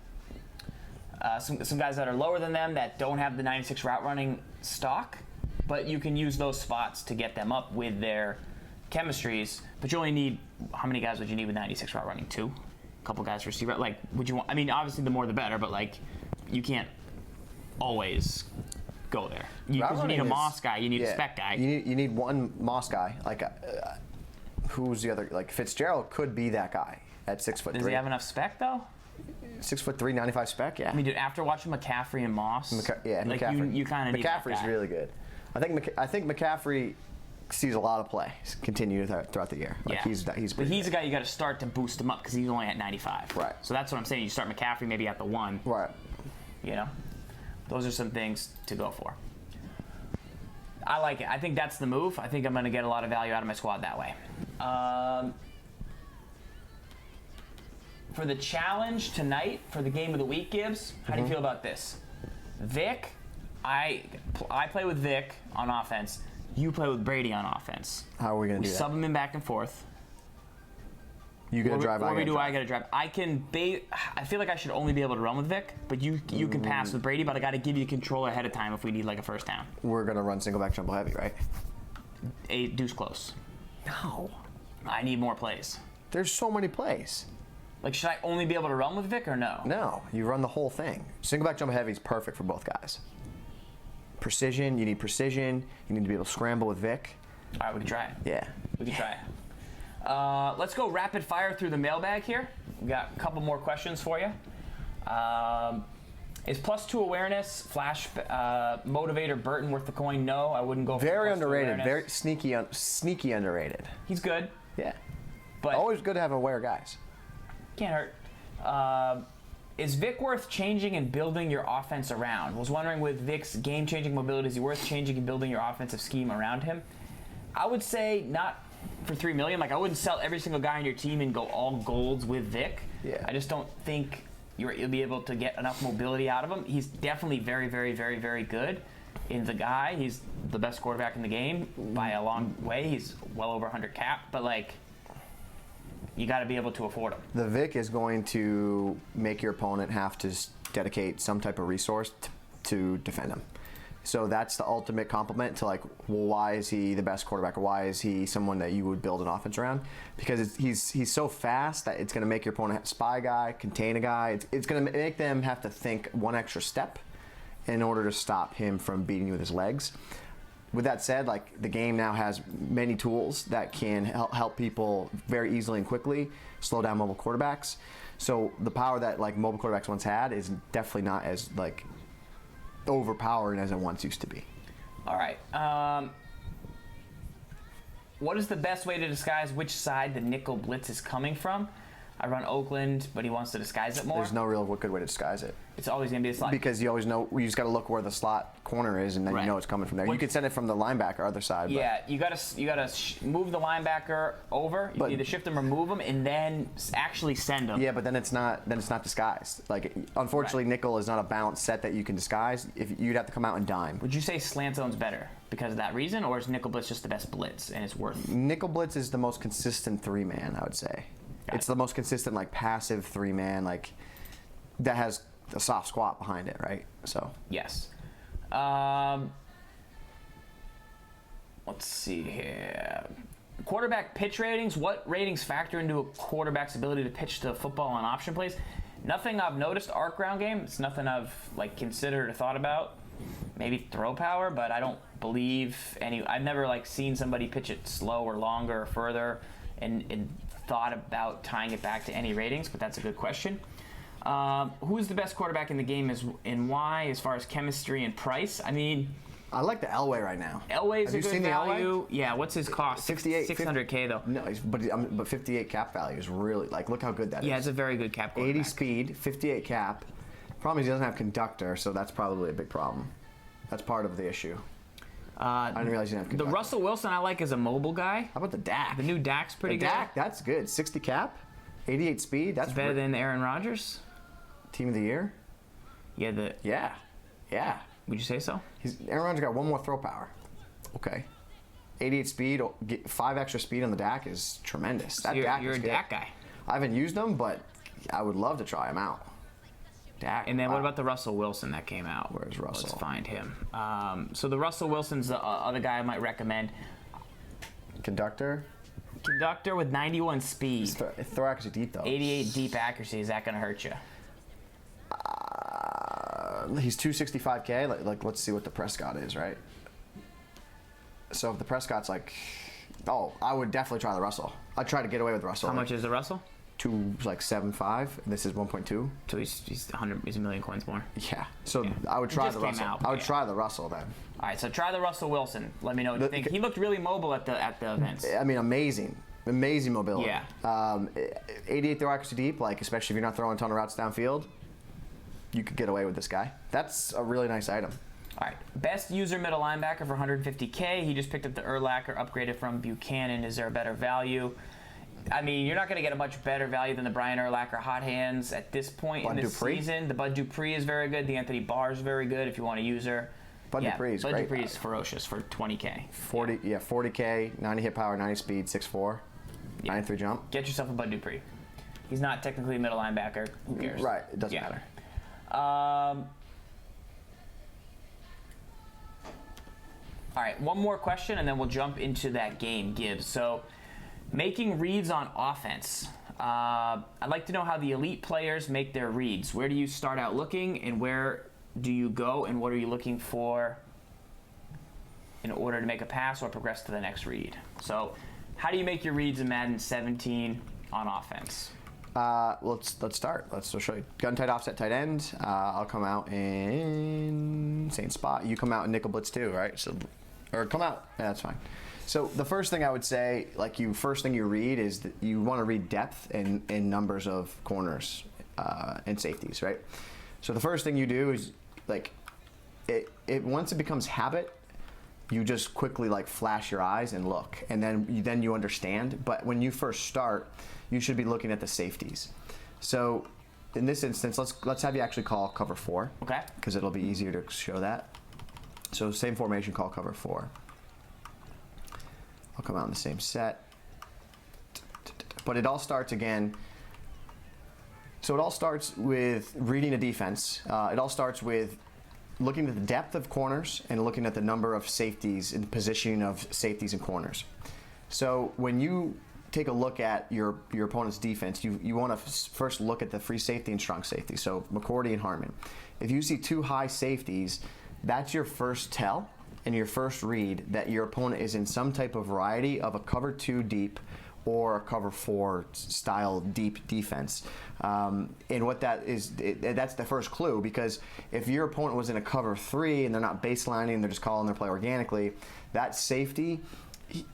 some guys that are lower than them that don't have the 96 route running stock, but you can use those spots to get them up with their chemistries. But you only need, how many guys would you need with 96 route running? 2? A couple guys for C route. Like, would you want? I mean, obviously the more the better, but like, you can't always go there. Because you need a Moss guy, you need a spec guy. You need one Moss guy. Like, who's the other? Like Fitzgerald could be that guy at 6'3". Does he have enough spec though? 6'3", 95 spec. Yeah. I mean, dude, after watching McCaffrey and Moss, like McCaffrey. you kind of need that McCaffrey's guy. really good. I think McCaffrey sees a lot of play continue throughout the year. Like Yeah. he's But pretty he's good. a guy you got to start to boost him up because he's only at 95. Right. So that's what I'm saying. You start McCaffrey maybe at the 1. Right. You know, those are some things to go for. I like it. I think that's the move. I think I'm going to get a lot of value out of my squad that way. For the challenge tonight, for the game of the week, Gibbs, how do you feel about this? Vic, I play with Vic on offense. You play with Brady on offense. How are we gonna We do sub that? him in back and forth. You gonna drive? Or we do. I gotta drive. I feel like I should only be able to run with Vic, but you can pass with Brady. But I got to give you control ahead of time if we need like a first down. We're gonna run single back jumbo heavy, right? A deuce close. No. I need more plays. There's so many plays. Like, should I only be able to run with Vic or no? No, you run the whole thing. Single back jumbo heavy is perfect for both guys. Precision. You need precision. You need to be able to scramble with Vic. All right, we can try it. Yeah. We can try it. Let's go rapid fire through the mailbag here. We got a couple more questions for you. Is +2 awareness flash motivator Burton worth the coin? No, I wouldn't go for Very +2 underrated. awareness. Very sneaky underrated. He's good, Yeah. but Always good to have aware guys. can't hurt. Is Vic worth changing and building your offense around? Was wondering with Vic's game-changing mobility, is he worth changing and building your offensive scheme around him? I would say not for $3 million. Like, I wouldn't sell every single guy on your team and go all golds with Vic. Yeah. I just don't think you'll be able to get enough mobility out of him. He's definitely very, very, very, very good in the guy. He's the best quarterback in the game by a long way. He's well over 100 cap, but like, you got to be able to afford him. The Vic is going to make your opponent have to dedicate some type of resource to defend him. So that's the ultimate compliment to like, well, why is he the best quarterback? Or why is he someone that you would build an offense around? Because he's so fast that it's going to make your opponent spy a guy, contain a guy. It's going to make them have to think one extra step in order to stop him from beating you with his legs. With that said, like the game now has many tools that can help people very easily and quickly slow down mobile quarterbacks. So the power that like mobile quarterbacks once had is definitely not as like overpowering as it once used to be. All right. What is the best way to disguise which side the nickel blitz is coming from? I run Oakland, but he wants to disguise it more. There's no real good way to disguise it. It's always going to be a slot. Because you always know, you just got to look where the slot corner is, and then Right. you know it's coming from there. What- You could send it from the linebacker other side. Yeah, you gotta move the linebacker over. You But- either shift him or move him, and then actually send him. Yeah, but then it's not disguised. Like, unfortunately, Right. nickel is not a balanced set that you can disguise. If you'd have to come out and dime. Would you say slant zone's better because of that reason, or is nickel blitz just the best blitz and it's worth? Nickel blitz is the most consistent 3-man, I would say. Got It's it. the most consistent, like passive 3-man, like that has a soft squat behind it, right? So Yes. Let's see here. Quarterback pitch ratings. What ratings factor into a quarterback's ability to pitch to football on option plays? Nothing I've noticed arc ground game. It's nothing I've like considered or thought about. Maybe throw power, but I don't believe any. I've never like seen somebody pitch it slow or longer or further, and thought about tying it back to any ratings. But that's a good question. Who's the best quarterback in the game and why, as far as chemistry and price? I mean, I like the Elway right now. Elway's a good value. Elway? Yeah, what's his cost? 600K though. No, but 58 cap value is really, like, look how good that is. Yeah, it's a very good cap quarterback. 80 speed, 58 cap. Problem is he doesn't have conductor, so that's probably a big problem. That's part of the issue. I didn't realize he didn't have conductor. The Russell Wilson I like as a mobile guy. How about the Dak? The new Dak's pretty good. Dak, that's good. 60 cap, 88 speed. That's better than Aaron Rodgers. Team of the year? Yeah. Yeah. Would you say so? Aaron Rodgers got one more throw power. Okay. 88 speed, 5 extra speed on the Dak is tremendous. So you're a Dak guy. I haven't used them, but I would love to try him out. Dak. And then what about the Russell Wilson that came out? Where's Russell? Let's find him. So the Russell Wilson's the other guy I might recommend. Conductor with 91 speed. Throw accuracy deep though. 88 deep accuracy. Is that going to hurt you? He's 265K. Like, let's see what the Prescott is, right? So if the Prescott's like, I would definitely try the Russell. I'd try to get away with Russell. How much is the Russell? 2.75. This is 1.2. So he's 100. He's a million coins more. Yeah. So I would try the Russell. I would try the Russell then. All right. So try the Russell Wilson. Let me know what you think. He looked really mobile at the events. I mean, amazing mobility. Yeah. 88 throw accuracy deep. Like, especially if you're not throwing a ton of routes downfield, you could get away with this guy. That's a really nice item. All right. Best user middle linebacker for 150K. He just picked up the Urlacher, upgraded from Buchanan. Is there a better value? I mean, you're not going to get a much better value than the Brian Urlacher hot hands at this point in the season. The Bud Dupree is very good. The Anthony Barr is very good if you want a user. Bud Dupree is great. Bud Dupree is ferocious for 20K. 40K, 90 hit power, 90 speed, 6'4", 93 jump. Get yourself a Bud Dupree. He's not technically a middle linebacker. Who cares? Right. It doesn't matter. All right, one more question, and then we'll jump into that game, Gibbs. So, making reads on offense. I'd like to know how the elite players make their reads. Where do you start out looking, and where do you go, and what are you looking for in order to make a pass or progress to the next read? So, how do you make your reads in Madden 17 on offense? Let's start. Let's show you. Gun tight offset tight end. I'll come out in same spot. You come out in nickel blitz too, right? So, or come out. Yeah, that's fine. So the first thing I would say, first thing you read is that you want to read depth and numbers of corners and safeties, right? So the first thing you do is once it becomes habit, you just quickly flash your eyes and look, and then you understand. But when you first start, you should be looking at the safeties. So in this instance, let's have you actually call cover 4. Okay. Because it'll be easier to show that. So same formation, call cover 4. I'll come out in the same set. But it all starts again. So it all starts with reading a defense. It all starts with looking at the depth of corners and looking at the number of safeties and positioning of safeties and corners. So when you take a look at your opponent's defense, you want to first look at the free safety and strong safety. So McCourty and Harmon. If you see 2 high safeties, that's your first tell and your first read that your opponent is in some type of variety of a cover 2 deep or a cover 4 style deep defense. And what that is, that's the first clue, because if your opponent was in a cover 3 and they're not baselining, they're just calling their play organically, that safety,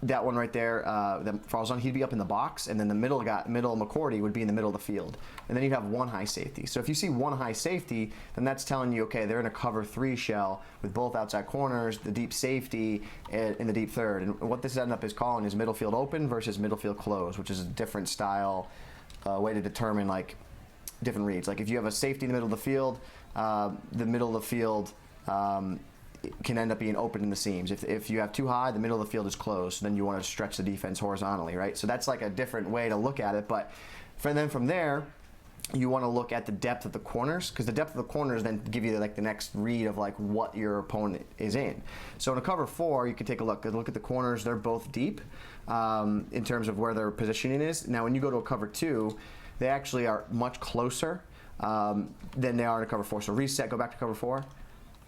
that one right there that falls on, he'd be up in the box, and then the middle McCourty would be in the middle of the field, and then you'd have 1 high safety. So if you see 1 high safety, then that's telling you, okay, they're in a cover 3 shell with both outside corners, the deep safety, and the deep third. And what this end up is calling is middle field open versus middle field closed, which is a different style way to determine different reads. Like if you have a safety in the middle of the field, can end up being open in the seams. If you have 2 high, the middle of the field is closed, so then you want to stretch the defense horizontally, right? So that's a different way to look at it. But then from there, you want to look at the depth of the corners, because the depth of the corners then give you the next read of what your opponent is in. So in a cover 4, you can take a look at the corners. They're both deep in terms of where their positioning is. Now when you go to a cover 2, they actually are much closer. than they are in a cover 4. So reset, go back to cover 4.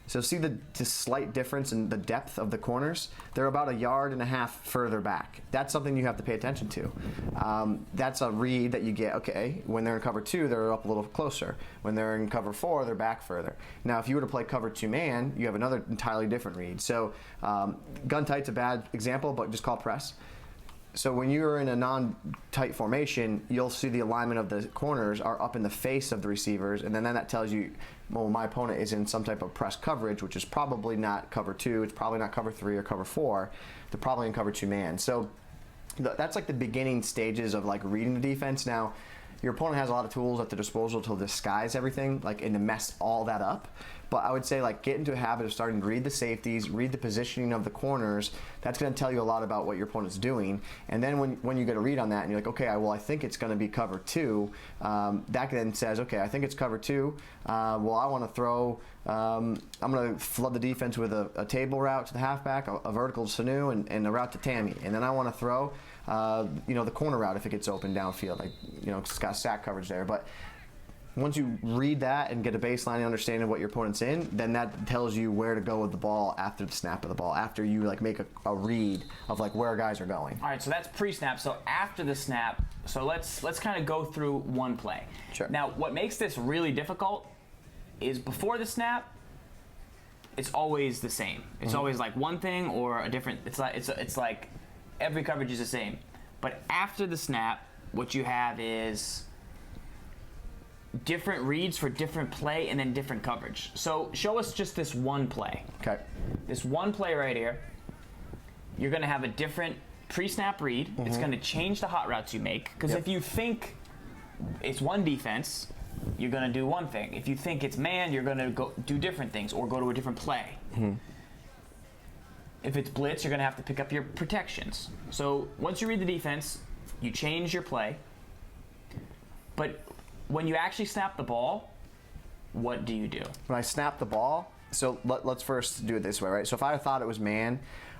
So see the slight difference in the depth of the corners? They're about 1.5 yards further back. That's something you have to pay attention to. That's a read that you get, okay, when they're in cover 2, they're up a little closer. When they're in cover 4, they're back further. Now, if you were to play cover 2 man, you have another entirely different read. So gun tight's a bad example, but just call press. So when you're in a non-tight formation, you'll see the alignment of the corners are up in the face of the receivers, and then that tells you, well, my opponent is in some type of press coverage, which is probably not cover 2, it's probably not cover 3 or cover 4. They're probably in cover 2 man. So that's like the beginning stages of like reading the defense. Now, your opponent has a lot of tools at their disposal to disguise everything, like, and to mess all that up. But I would say, like, get into a habit of starting to read the safeties, read the positioning of the corners. That's going to tell you a lot about what your opponent's doing. And then when you get a read on that and you're like, okay, well, I think it's going to be cover 2, that then says, okay, I think it's cover 2. Well, I want to throw, I'm going to flood the defense with a table route to the halfback, a vertical to Sanu, and a route to Tammy. And then I want to throw, the corner route if it gets open downfield. Like, it's got sack coverage there. But once you read that and get a baseline understanding of what your opponent's in, then that tells you where to go with the ball after the snap of the ball, after you like make a read of like where guys are going. All right, so that's pre-snap. So after the snap, so let's kind of go through one play. Sure. Now, what makes this really difficult is before the snap, it's always the same. It's always like one thing or a different. It's like every coverage is the same. But after the snap, what you have is different reads for different play and then different coverage. So show us just this one play. Okay. This one play right here, you're going to have a different pre-snap read. It's going to change the hot routes you make. Because if you think it's one defense, you're going to do one thing. If you think it's man, you're going to go do different things or go to a different play. If it's blitz, you're going to have to pick up your protections. So once you read the defense, you change your play. But when you actually snap the ball, what do you do? When I snap the ball, so let's first do it this way, right? So if I thought it was man,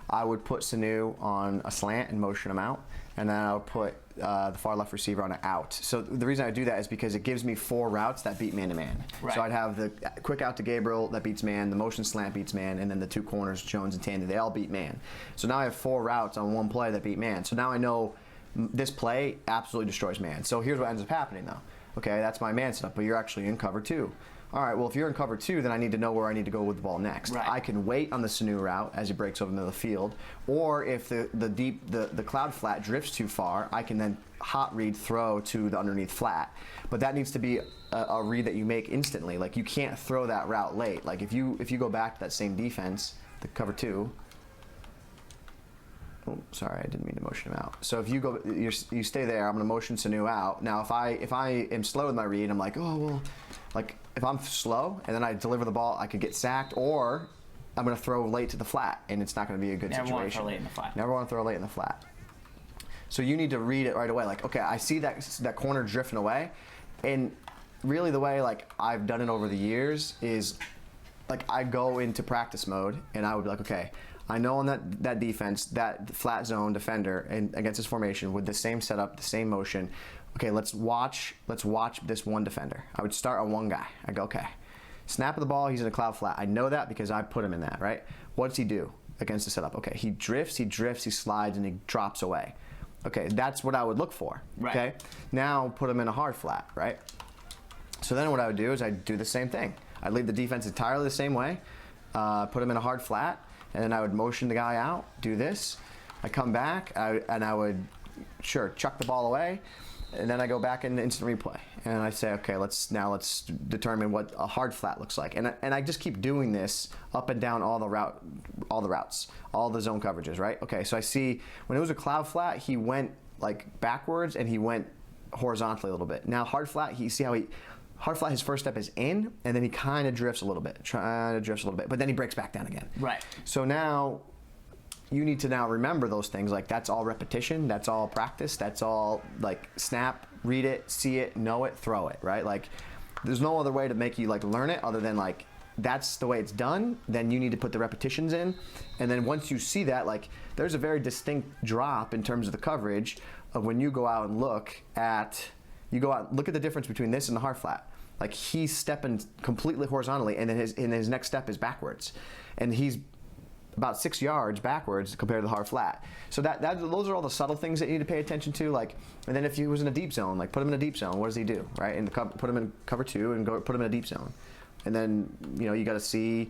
I would put Sanu on a slant and motion him out, and then I would put the far left receiver on an out. So the reason I do that is because it gives me 4 routes that beat man-to-man. Right. So I'd have the quick out to Gabriel that beats man, the motion slant beats man, and then the 2 corners, Jones and Tandy, they all beat man. So now I have 4 routes on one play that beat man. So now I know this play absolutely destroys man. So here's what ends up happening though. Okay, that's my man setup, but you're actually in cover 2. All right, well, if you're in cover 2, then I need to know where I need to go with the ball next. Right. I can wait on the Sanu route as he breaks over the middle of the field, or if the cloud flat drifts too far, I can then hot read throw to the underneath flat. But that needs to be a read that you make instantly. Like, you can't throw that route late. Like, if you go back to that same defense, the cover 2. Oh, sorry, I didn't mean to motion him out. So if you stay there, I'm going to motion Sanu out. Now, if I am slow with my read, I'm like, oh, well, like, if I'm slow and then I deliver the ball, I could get sacked, or I'm going to throw late to the flat, and it's not going to be a good situation. Never want to throw late in the flat. Never want to throw late in the flat. So you need to read it right away. Like, okay, I see that corner drifting away, and really the way like I've done it over the years is like I go into practice mode, and I would be like, okay, I know on that defense, that flat zone defender and against this formation with the same setup, the same motion, okay, let's watch this one defender. I would start on one guy. I go, okay, snap of the ball, he's in a cloud flat. I know that because I put him in that, right? What does he do against the setup? Okay, he drifts, he slides, and he drops away. Okay, that's what I would look for, right. Okay? Now put him in a hard flat, right? So then what I would do is I'd do the same thing. I'd leave the defense entirely the same way, put him in a hard flat, and then I would motion the guy out, do this. I come back, and I would, chuck the ball away, and then I go back in instant replay. And I say, okay, let's determine what a hard flat looks like. And I just keep doing this up and down all the routes, all the zone coverages, right? Okay, so I see when it was a cloud flat, he went like backwards and he went horizontally a little bit. Now hard flat, hard flat, his first step is in, and then he kind of drifts a little bit, but then he breaks back down again. Right. So now you need to now remember those things. Like, that's all repetition, that's all practice, that's all like snap, read it, see it, know it, throw it, right? Like, there's no other way to make you like learn it other than like that's the way it's done. Then you need to put the repetitions in, and then once you see that, like, there's a very distinct drop in terms of the coverage of when you go out and look at the difference between this and the hard flat. like he's stepping completely horizontally, and then his next step is backwards, and he's about 6 yards backwards compared to the hard flat. So those are all the subtle things that you need to pay attention to. Like, and then if he was in a deep zone, like put him in a deep zone, what does he do, right? And put him in cover 2 and put him in a deep zone, and then you got to see,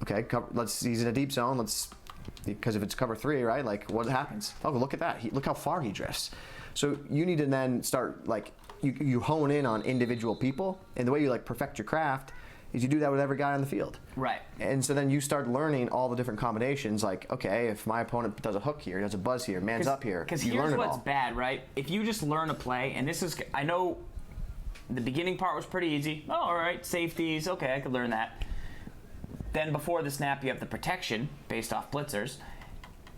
okay, he's in a deep zone. Because if it's cover 3, right? Like what happens? Oh, look at that! Look how far he drifts. So you need to then start like you hone in on individual people, and the way you like perfect your craft is you do that with every guy on the field. Right. And so then you start learning all the different combinations, like, okay, if my opponent does a hook here, does a buzz here, man's up here, because you here's learn it what's all. bad, right? If you just learn a play, and this is, I know the beginning part was pretty easy. Oh, all right, safeties, okay, I could learn that. Then before the snap, you have the protection based off blitzers.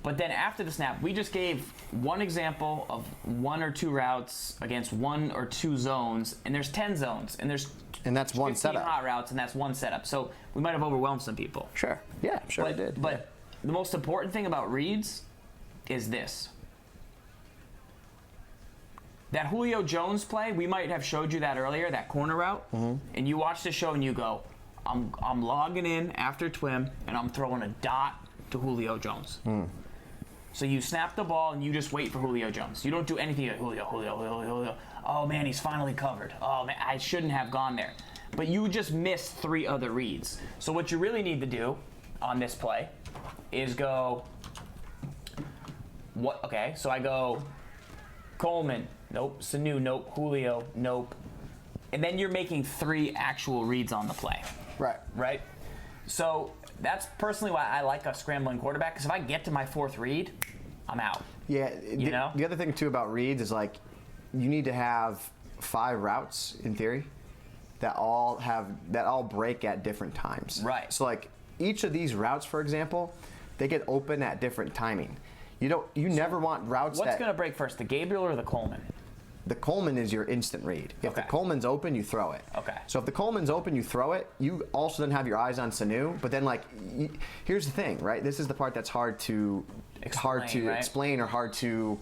But then after the snap, we just gave one example of 1 or 2 routes against 1 or 2 zones, and there's 10 zones, and that's one 15 setup. hot routes, and that's one setup. So we might have overwhelmed some people. Sure. Yeah, sure I did. But the most important thing about reads is this. That Julio Jones play, we might have showed you that earlier, that corner route, and you watch the show and you go, I'm logging in after TWIM, and I'm throwing a dot to Julio Jones. So you snap the ball and you just wait for Julio Jones. You don't do anything like Julio. Oh man, he's finally covered. Oh man, I shouldn't have gone there. But you just missed 3 other reads. So what you really need to do on this play is go, okay, so I go Coleman, nope, Sanu, nope, Julio, nope. And then you're making 3 actual reads on the play. Right. So that's personally why I like a scrambling quarterback, because if I get to my 4th read, I'm out. Yeah, the other thing too about reads is like you need to have 5 routes in theory that all break at different times. Right. So like each of these routes, for example, they get open at different timing. You never want routes What's going to break first, the Gabriel or the Coleman? The Coleman is your instant read. If the Coleman's open, you throw it. Okay. So if the Coleman's open, you throw it. You also then have your eyes on Sanu. But then, like, here's the thing, right? This is the part that's hard to explain or hard to.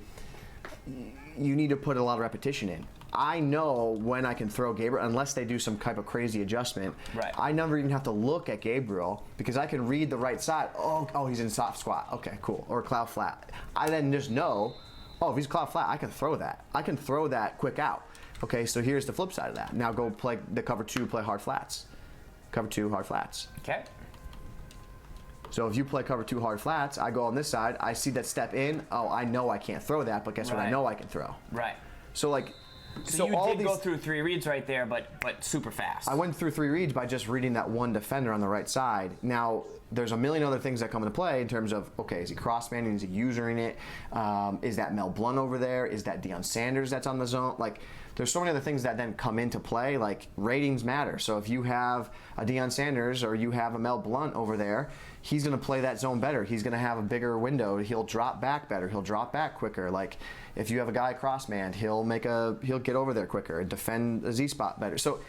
You need to put a lot of repetition in. I know when I can throw Gabriel, unless they do some type of crazy adjustment. Right. I never even have to look at Gabriel because I can read the right side. Oh, he's in soft squat. Okay, cool. Or cloud flat. I then just know. Oh, if he's cloud flat, I can throw that. I can throw that quick out. Okay, so here's the flip side of that. Now go play the cover 2, play hard flats. Cover 2, hard flats. Okay. So if you play cover 2 hard flats, I go on this side, I see that step in, oh, I know I can't throw that, but guess what? I know I can throw. Right. So like, so you did go through 3 reads right there, but super fast. I went through 3 reads by just reading that one defender on the right side. Now, there's a million other things that come into play in terms of, okay, is he cross-banding? Is he usering it? Is that Mel Blount over there? Is that Deion Sanders that's on the zone? Like, there's so many other things that then come into play. Like, ratings matter. So if you have a Deion Sanders or you have a Mel Blount over there, he's going to play that zone better. He's going to have a bigger window. He'll drop back better. He'll drop back quicker. Like, if you have a guy cross-manned, he'll get over there quicker and defend a Z-spot better. So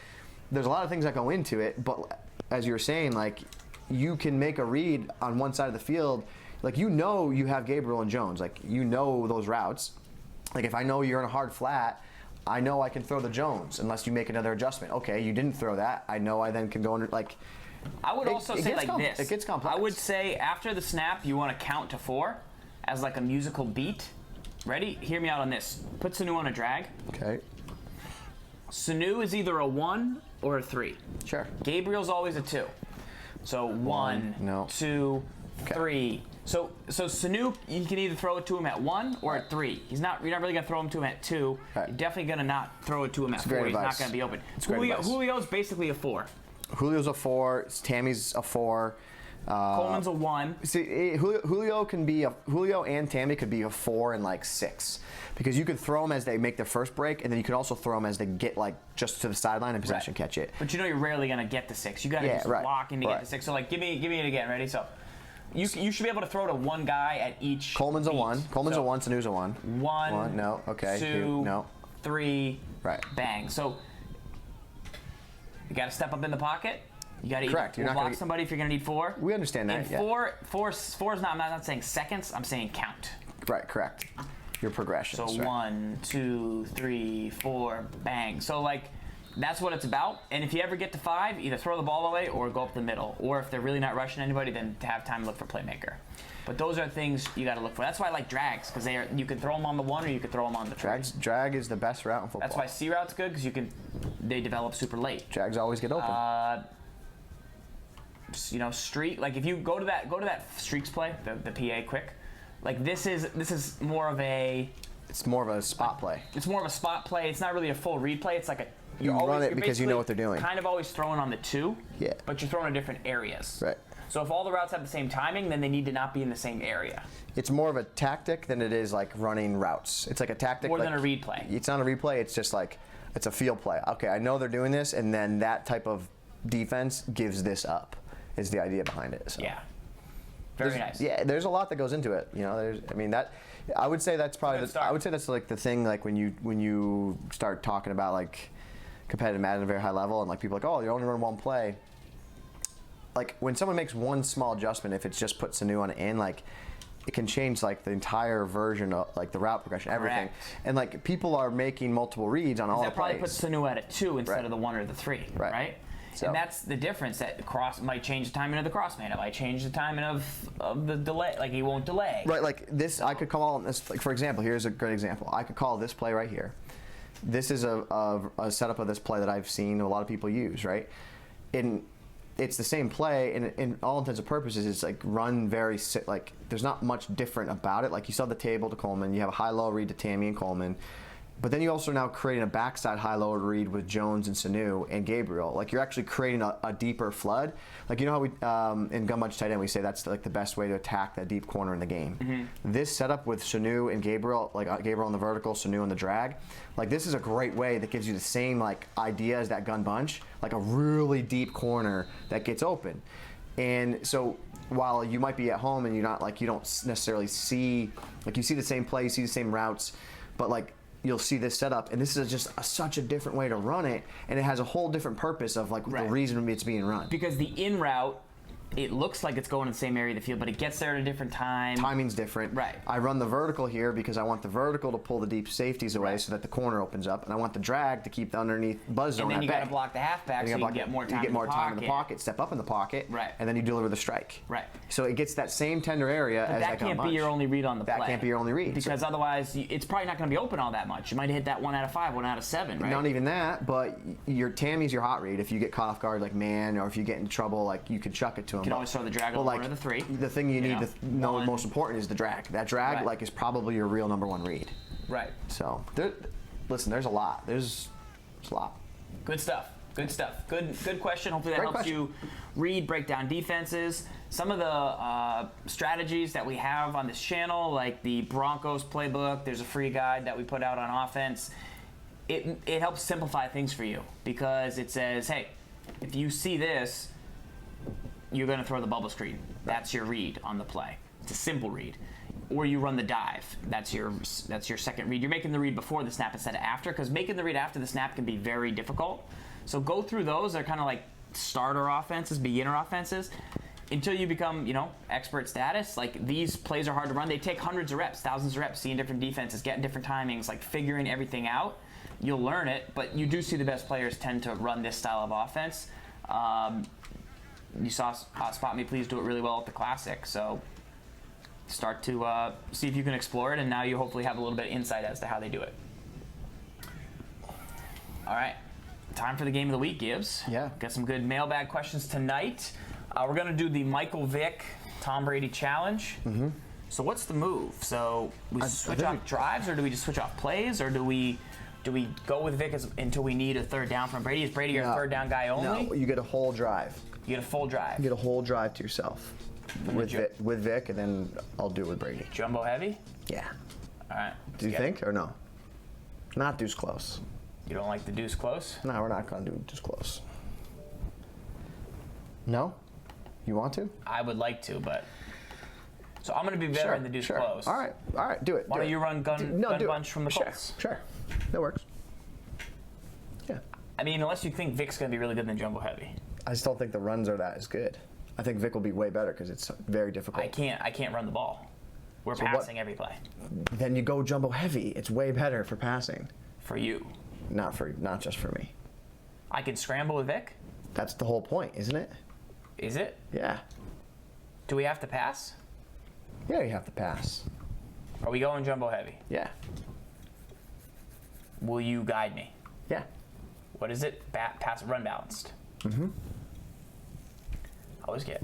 there's a lot of things that go into it. But as you were saying, like, you can make a read on one side of the field. Like, you have Gabriel and Jones. Like, those routes. Like, if I know you're in a hard flat, I know I can throw the Jones unless you make another adjustment. Okay, you didn't throw that. I know I then can go under, like. I would also say like this. It gets complex. I would say after the snap, you want to count to 4 as like a musical beat. Ready? Hear me out on this. Put Sanu on a drag. Okay. Sanu is either a 1 or a 3. Sure. Gabriel's always a 2. So 1, 2, 3. So Sanu, you can either throw it to him at 1 or at 3. You're not really gonna throw him to him at 2. Right. You're definitely gonna not throw it to him at 4. He's not gonna be open. Julio's basically a 4. Julio's a 4. Tammy's a 4. Coleman's a 1. See, Julio and Tammy could be a 4 and like 6, because you could throw them as they make their first break, and then you could also throw them as they get like just to the sideline and possession catch it. But you're rarely gonna get the 6. You gotta do some blocking to get the 6. So like, give me it again. Ready? So you should be able to throw to one guy at each. Coleman's beat. a 1. Coleman's a 1. Sanu's a 1. 1. No. Okay. 2. No. 3. Right. Bang. So you got to step up in the pocket. You got to block somebody if you're going to need 4. We understand that. And 4 is not. I'm not saying seconds. I'm saying count. Right. Correct. Your progression. So right. 1, 2, 3, 4. Bang. So like, that's what it's about. And if you ever get to 5, either throw the ball away or go up the middle. Or if they're really not rushing anybody, then to have time to look for playmaker. But those are things you got to look for. That's why I like drags, because you can throw them on the 1 or you can throw them on the 3. Drag is the best route in football. That's why C route's good, because they develop super late. Drags always get open. Streak. Like if you go to that streaks play, the PA quick. Like this is more of a. It's more of a spot play. It's more of a spot play. It's not really a full read play. It's like you run it because you know what they're doing. Kind of always throwing on the 2. Yeah. But you're throwing in different areas. Right. So if all the routes have the same timing, then they need to not be in the same area. It's more of a tactic than it is like running routes. It's like a tactic. More than a read play. It's not a read play. It's just like it's a field play. Okay, I know they're doing this, and then that type of defense gives this up. Is the idea behind it? So. Yeah. Very nice. Yeah, there's a lot that goes into it. I would say that's probably. I would say that's like the thing. Like when you start talking about like competitive Madden at a very high level, and like people are like, oh, you only run one play. Like when someone makes one small adjustment, if it's just put Sanu on it in, like it can change like the entire version of like the route progression, everything. Correct. And like people are making multiple reads on all the plays. That probably puts Sanu at a 2 instead of the 1 or the 3, right? So. And that's the difference. That the cross might change the timing of the cross man. It might change the timing of the delay. Like he won't delay. Right. Like this, I could call this. Like for example, here's a great example. I could call this play right here. This is a setup of this play that I've seen a lot of people use. Right. It's the same play, and in all intents and purposes, it's like run very like. There's not much different about it. Like you saw the table to Coleman. You have a high-low read to Tammy and Coleman. But then you also now creating a backside high-low read with Jones and Sanu and Gabriel. Like you're actually creating a deeper flood. Like you know how we in gun bunch tight end we say that's like the best way to attack that deep corner in the game. Mm-hmm. This setup with Sanu and Gabriel, like Gabriel on the vertical, Sanu on the drag, like this is a great way that gives you the same like idea as that gun bunch, like a really deep corner that gets open. And so while you might be at home and you don't necessarily see, like you see the same play, you see the same routes, but like you'll see this setup, and this is just such a different way to run it, and it has a whole different purpose of like the reason it's being run. Because the in route, it looks like it's going in the same area of the field, but it gets there at a different time. Timing's different. Right. I run the vertical here because I want the vertical to pull the deep safeties away so that the corner opens up, and I want the drag to keep the underneath buzz zone. And then you got to block the halfback so you can get more time. You get more time in the pocket, step up in the pocket, and then you deliver the strike. Right. So it gets that same tender area as that can't be your only read on the play. That can't be your only read. Because otherwise, it's probably not going to be open all that much. You might hit that 1 out of 5, 1 out of 7, right? Not even that, but your Tammy's your hot read. If you get caught off guard like man, or if you get in trouble, like you can chuck it to him. You can always throw the drag on 1 or the 3. The thing you need to know most important is the drag. That drag like is probably your real number 1 read. Right. So listen, there's a lot. There's a lot. Good stuff. Good stuff. Good question. Hopefully that helps you read, break down defenses. Some of the strategies that we have on this channel, like the Broncos playbook, there's a free guide that we put out on offense. It helps simplify things for you because it says, hey, if you see this, you're going to throw the bubble screen. That's your read on the play. It's a simple read. Or you run the dive. That's your second read. You're making the read before the snap instead of after, because making the read after the snap can be very difficult. So go through those. They're kind of like starter offenses, beginner offenses, until you become, expert status. Like these plays are hard to run. They take hundreds of reps, thousands of reps, seeing different defenses, getting different timings, like figuring everything out. You'll learn it, but you do see the best players tend to run this style of offense. You saw Spot Me Please do it really well at the Classic, so start to see if you can explore it, and now you hopefully have a little bit of insight as to how they do it. All right, time for the game of the week, Gibbs. Yeah. Got some good mailbag questions tonight. We're going to do the Michael Vick Tom Brady challenge. Mm-hmm. So what's the move? So we switch off drives, or do we just switch off plays, or do we go with Vick until we need a third down from Brady? Is Brady your third down guy only? No, you get a whole drive. You get a full drive. You get a whole drive to yourself with Vic, and then I'll do it with Brady. Jumbo heavy? Yeah. All right. Do you think or no? Not deuce close. You don't like the deuce close? No, we're not going to do deuce close. No? You want to? I would like to, but so I'm going to be better in the deuce close. All right, do it. Why don't you run gun bunch from the Colts? Sure, that works. Yeah. I mean, unless you think Vic's going to be really good than jumbo heavy. I just don't think the runs are that as good. I think Vic will be way better because it's very difficult. I can't run the ball. We're passing every play. Then you go jumbo heavy. It's way better for passing. For you. Not just for me. I can scramble with Vick? That's the whole point, isn't it? Is it? Yeah. Do we have to pass? Yeah, you have to pass. Are we going jumbo heavy? Yeah. Will you guide me? Yeah. What is it? Pass, run balanced. Mm-hmm. I always get.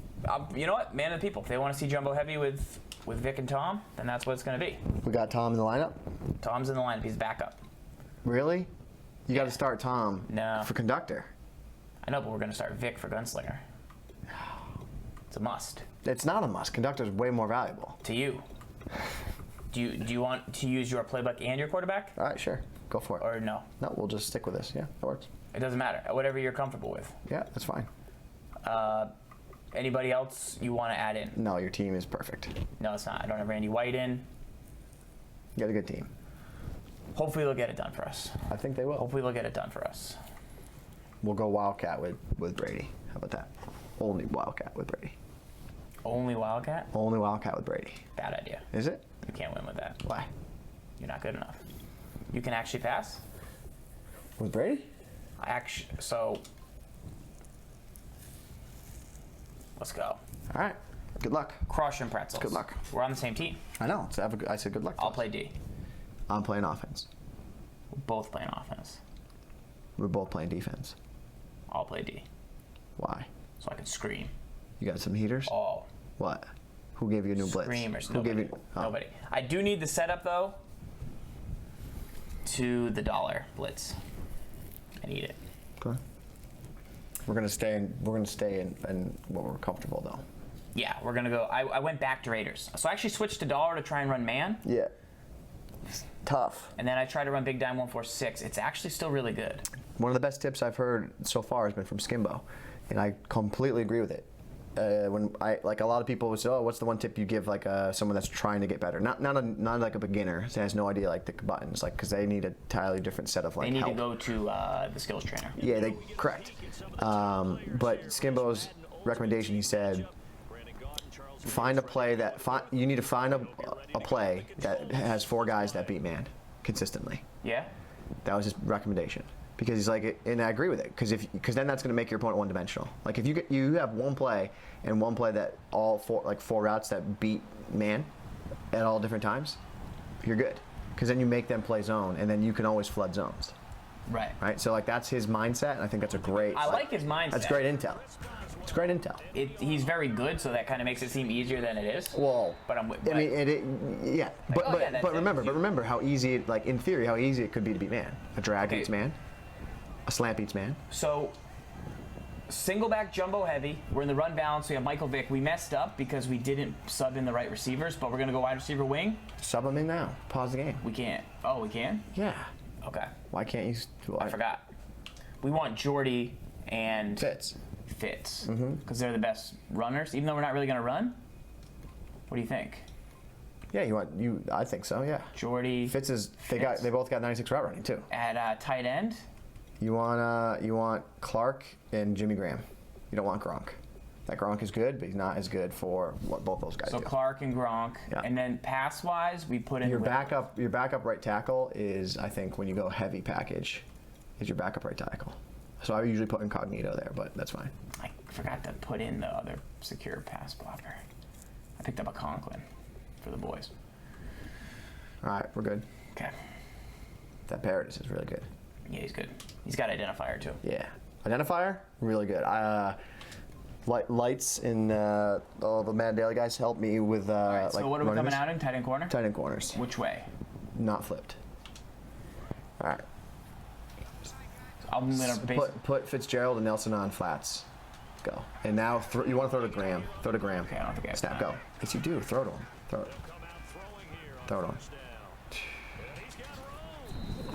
You know what? Man of the people. If they want to see jumbo heavy with Vic and Tom, then that's what it's going to be. We got Tom in the lineup? Tom's in the lineup. He's backup. Really? You got to start Tom for conductor. I know, but we're going to start Vic for gunslinger. It's a must. It's not a must. Conductor's way more valuable. To you. Do you want to use your playbook and your quarterback? All right, sure. Go for it. Or no? No, we'll just stick with this. Yeah, that works. It doesn't matter. Whatever you're comfortable with. Yeah, that's fine. Anybody else you want to add in? No, your team is perfect. No, it's not. I don't have Randy White in. You got a good team. Hopefully they'll get it done for us. I think they will. Hopefully they'll get it done for us. We'll go Wildcat with Brady. How about that? Only Wildcat with Brady. Only Wildcat? Only Wildcat with Brady. Bad idea. Is it? You can't win with that. Why? You're not good enough. You can actually pass? With Brady? So let's go. All right. Good luck. Crush and pretzels. Good luck. We're on the same team. I know. I said good luck. I'll play D. I'm playing offense. We're both playing offense. We're both playing defense. I'll play D. Why? So I can scream. You got some heaters? Oh. What? Who gave you a new blitz? Screamers. Who Nobody. gave you? Oh. Nobody. I do need the setup though to the dollar blitz. I need it. Okay. We're gonna stay in what we're comfortable though. Yeah, we're gonna go. I went back to Raiders. So I actually switched to dollar to try and run man. Yeah. Tough. And then I tried to run big dime 146. It's actually still really good. One of the best tips I've heard so far has been from Skimbo, and I completely agree with it. When a lot of people would say, "Oh, what's the one tip you give someone that's trying to get better?" Not like a beginner that has no idea the buttons, because they need a entirely different set of They need help. to go to the skills trainer. Yeah, correct. But Skimbo's recommendation, he said, find a play you need to find a play that has 4 guys that beat man consistently. Yeah. That was his recommendation. Because he's like, and I agree with it, because then that's going to make your opponent one-dimensional. Like if you have one play that all 4 routes that beat man at all different times, you're good. Because then you make them play zone, and then you can always flood zones. Right. Right. So that's his mindset, and I think that's a great. I like his mindset. That's great intel. It's great intel. He's very good, so that kind of makes it seem easier than it is. Well, but yeah. But remember how easy, in theory, how easy it could be to beat man. A drag beats man. A slant beats man. So, single back jumbo heavy. We're in the run balance. We have Michael Vick. We messed up because we didn't sub in the right receivers, but we're going to go wide receiver wing. Sub them in now. Pause the game. We can't. Oh, we can? Yeah. Okay. Why can't you? I forgot. We want Jordy and Fitz. Because they're the best runners, even though we're not really going to run. What do you think? Yeah, I think so. Yeah. Jordy. Fitz is. They both got 96 route running too. At tight end. You want Clark and Jimmy Graham. You don't want Gronk. That Gronk is good, but he's not as good for what both those guys do. So Clark and Gronk, and then pass-wise, we put in your backup right tackle is, I think, when you go heavy package, is your backup right tackle. So I usually put Incognito there, but that's fine. I forgot to put in the other secure pass blocker. I picked up a Conklin for the boys. All right, we're good. Okay. That Paradis is really good. Yeah, he's good. He's got identifier too. Yeah, identifier, really good. Lights and all the Madden Daily guys help me with. All right, so what are we coming out in? Tight end corner. Tight end corners. Which way? Not flipped. All right. I'm gonna put Fitzgerald and Nelson on flats. Go. And now you want to throw to Graham. Throw to Graham. Okay, I don't think I have Snap. time. Go. Yes, you do. Throw to him. Throw it. Throw it on.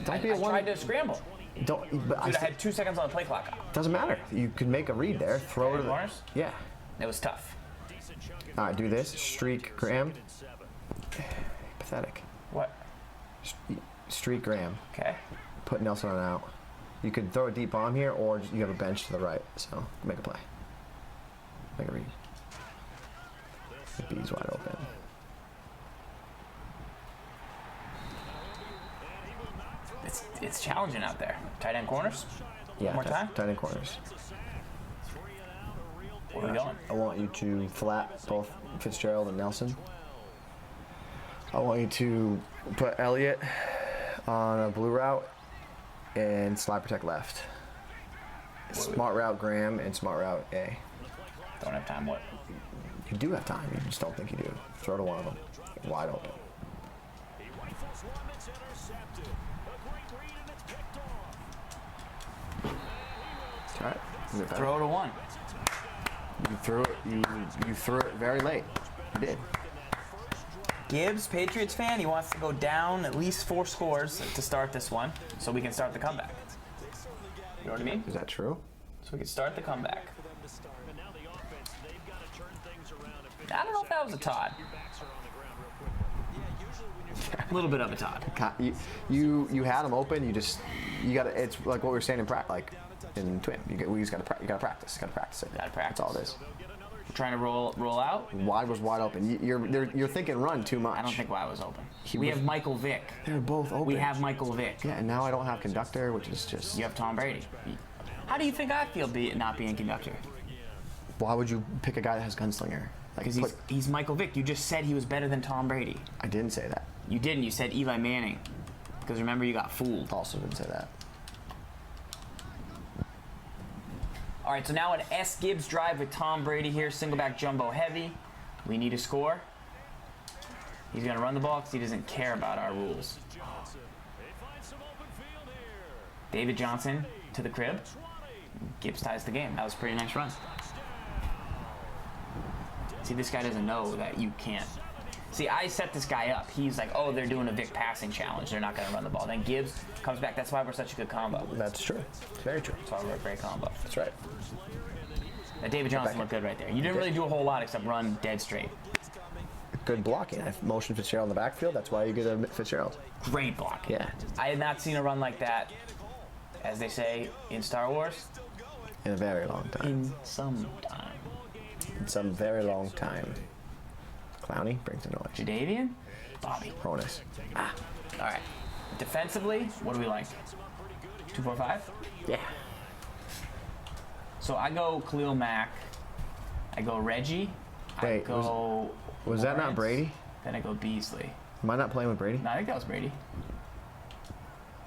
I tried to scramble. Don't. But Dude, I had 2 seconds on the play clock. Doesn't matter. You can make a read there. Throw it to the corners. Yeah. It was tough. All right, do this. Streak Graham. Pathetic. What? Streak Graham. Okay. Put Nelson on out. You could throw a deep bomb here, or you have a bench to the right. So make a play. Make a read. The B's wide open. It's challenging out there. Tight end corners. Yeah, One more time? tight end corners. Where are we going? I want you to flat both Fitzgerald and Nelson. I want you to put Elliott on a blue route and slide protect left. Smart route Graham and smart route A. Don't have time. What? You do have time. You just don't think you do. Throw to one of them. Wide open. All right. Throw to one. You threw it. You threw it very late. You did. Gibbs, Patriots fan, he wants to go down at least 4 scores to start this one, so we can start the comeback. You know what I mean? Is that true? So we can start the comeback. I don't know if that was a Todd. A little bit of a Todd. You had them open. You got to. It's like what we were saying in practice, like in TWIM. You just got to practice. Got to practice it. Got to practice. That's all it is. Trying to roll out. Wide was wide open. You're thinking run too much. I don't think wide was open. We have Michael Vick. They're both open. We have Michael Vick. Yeah, and now I don't have conductor, which is just. You have Tom Brady. How do you think I feel not being conductor? Why would you pick a guy that has gunslinger? Because he's Michael Vick. You just said he was better than Tom Brady. I didn't say that. You didn't. You said Eli Manning. Because remember, you got fooled. Also didn't say that. All right, so now an Sgibs drive with Tom Brady here, single back jumbo heavy. We need a score. He's going to run the ball because he doesn't care about our rules. David Johnson to the crib. Gibbs ties the game. That was a pretty nice run. See, this guy doesn't know that you can't. See, I set this guy up. He's like, oh, they're doing a Vic passing challenge. They're not going to run the ball. Then Gibbs comes back. That's why we're such a good combo. That's true. Very true. That's why we're a great combo. That's right. Now, David Johnson looked good right there. You didn't really do a whole lot except run dead straight. Good blocking. I motioned Fitzgerald in the backfield. That's why you get a Fitzgerald. Great blocking. Yeah. I had not seen a run like that, as they say in Star Wars. In a very long time. In some time. In some very long time. Clowney brings the noise. Jadavian? Bobby. Bonus. All right. Defensively, what do we like? 2-4-5? Yeah. So I go Khalil Mack. I go Reggie. Wait, I go. was that not Lawrence, Brady? Then I go Beasley. Am I not playing with Brady? No, I think that was Brady.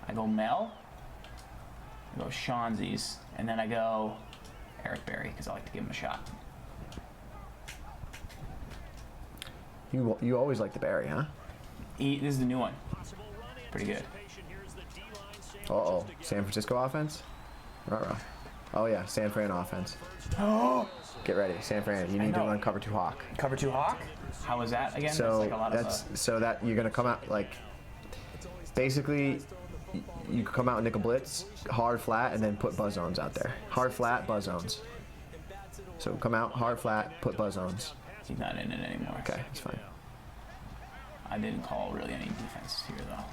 I go Mel. I go Shawnzees. And then I go Eric Berry because I like to give him a shot. You always like the Barry, huh? This is the new one. Pretty good. Uh-oh. San Francisco offense? Ruh-roh. Oh, yeah. San Fran offense. Get ready. San Fran. You need to run cover 2 Hawk. Cover 2 Hawk? How was that again? So that's like a lot so that you're going to come out like basically you come out nickel blitz, hard flat, and then put buzz zones out there. Hard flat, buzz zones. So come out, hard flat, put buzz zones. He's not in it anymore. Okay, it's fine. I didn't call really any defense here, though.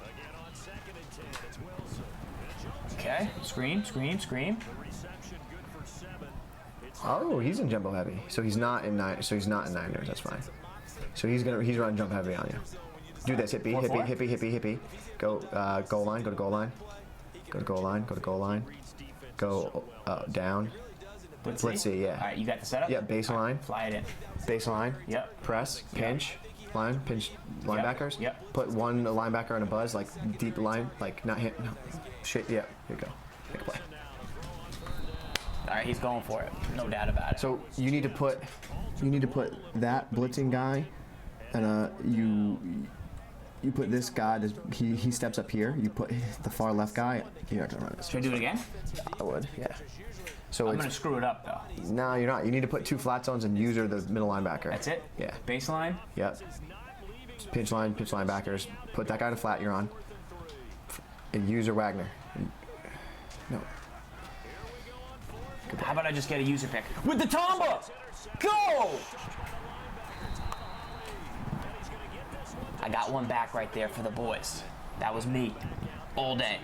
Okay, scream. Oh, he's in jumbo heavy. So he's not in Niners. That's fine. So he's running jump heavy on you. Do this, hippie. Go goal line. Go to goal line. Go to goal line. Go to goal line. Go down. Let's see. Yeah. All right, you got the setup. Yeah, baseline. Right, fly it in. Baseline. Yep. Press. Pinch. Yep. Line. Pinch. Linebackers. Yep. Put one linebacker on a buzz, like deep line, like not hit. No. Shit. Yeah. Here you go. Make a play. All right, he's going for it. No doubt about it. So you need to put that blitzing guy, and you put this guy. He steps up here. You put the far left guy. You have to run this. Should I do it again? I would. Yeah. So I'm gonna screw it up though. No, you're not. You need to put 2 flat zones and user the middle linebacker. That's it? Yeah. Baseline? Yep. Pinch linebackers. Put that guy to flat. You're on. And user Wagner. No. How about I just get a user pick with the Tomba? Go! I got one back right there for the boys. That was me, all day.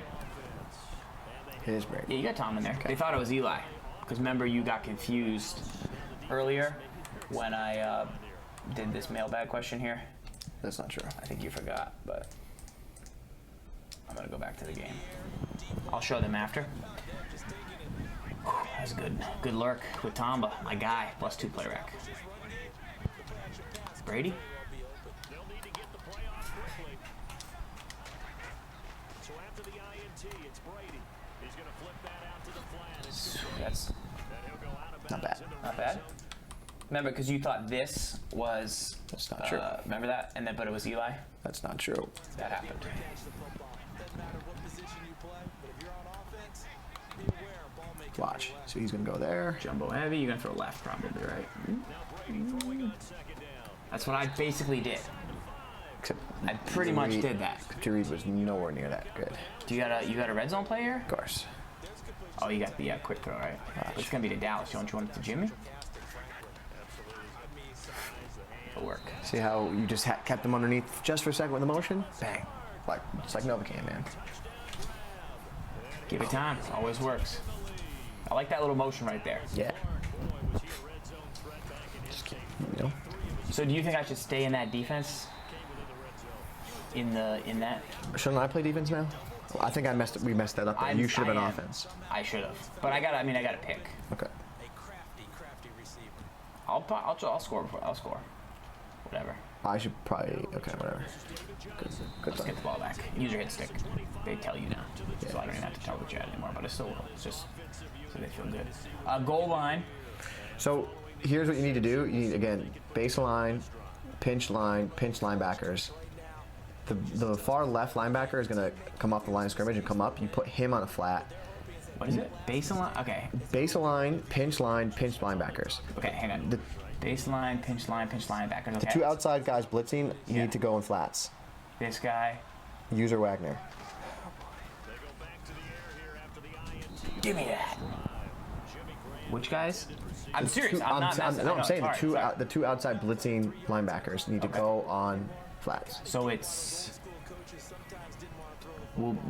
It is Brady. Yeah, you got Tom in there. They thought it was Eli, because remember you got confused earlier when I did this mailbag question here. That's not true. I think you forgot, but I'm gonna go back to the game. I'll show them after. That's a good lurk with Tamba, my guy, +2 play rec. Brady. That's Not bad. not bad. Remember, because you thought this was. That's not true. Remember that, and then but it was Eli. That's not true. That happened. Watch. So he's gonna go there. Jumbo heavy. You're gonna throw left, probably, right? That's what I basically did. Except I pretty much did that. Reed was nowhere near that good. Do you got a red zone player? Of course. Oh, you got the quick throw, right? But it's gonna be to Dallas. Don't you want it to Jimmy? It'll work. See how you just kept him underneath just for a second with the motion? Bang. Like, it's like Novocaine, man. Give it time. Always works. I like that little motion right there. Yeah. Just keep, you know. So do you think I should stay in that defense? In that? Shouldn't I play defense now? Well, I think we messed that up. You should have been offense. I should have. But I gotta pick. Okay. I'll score. I'll score. Whatever. I should probably. Okay, whatever. Good Let's thought. get the ball back. Use your hit stick. They tell you now. So I don't even have to tell the chat anymore, but it still will. It's just so they feel good. Goal line. So here's what you need to do. You need, again, baseline, pinch linebackers. The far left linebacker is going to come off the line of scrimmage and come up. You put him on a flat. What is it? Baseline? Okay. Baseline, pinch linebackers. Okay, hang on. The Baseline, pinch linebackers. Okay. two outside guys blitzing need to go in flats. This guy. User Wagner. Give me that. Which guys? I'm serious. I'm saying the two outside blitzing linebackers need to go on flats. So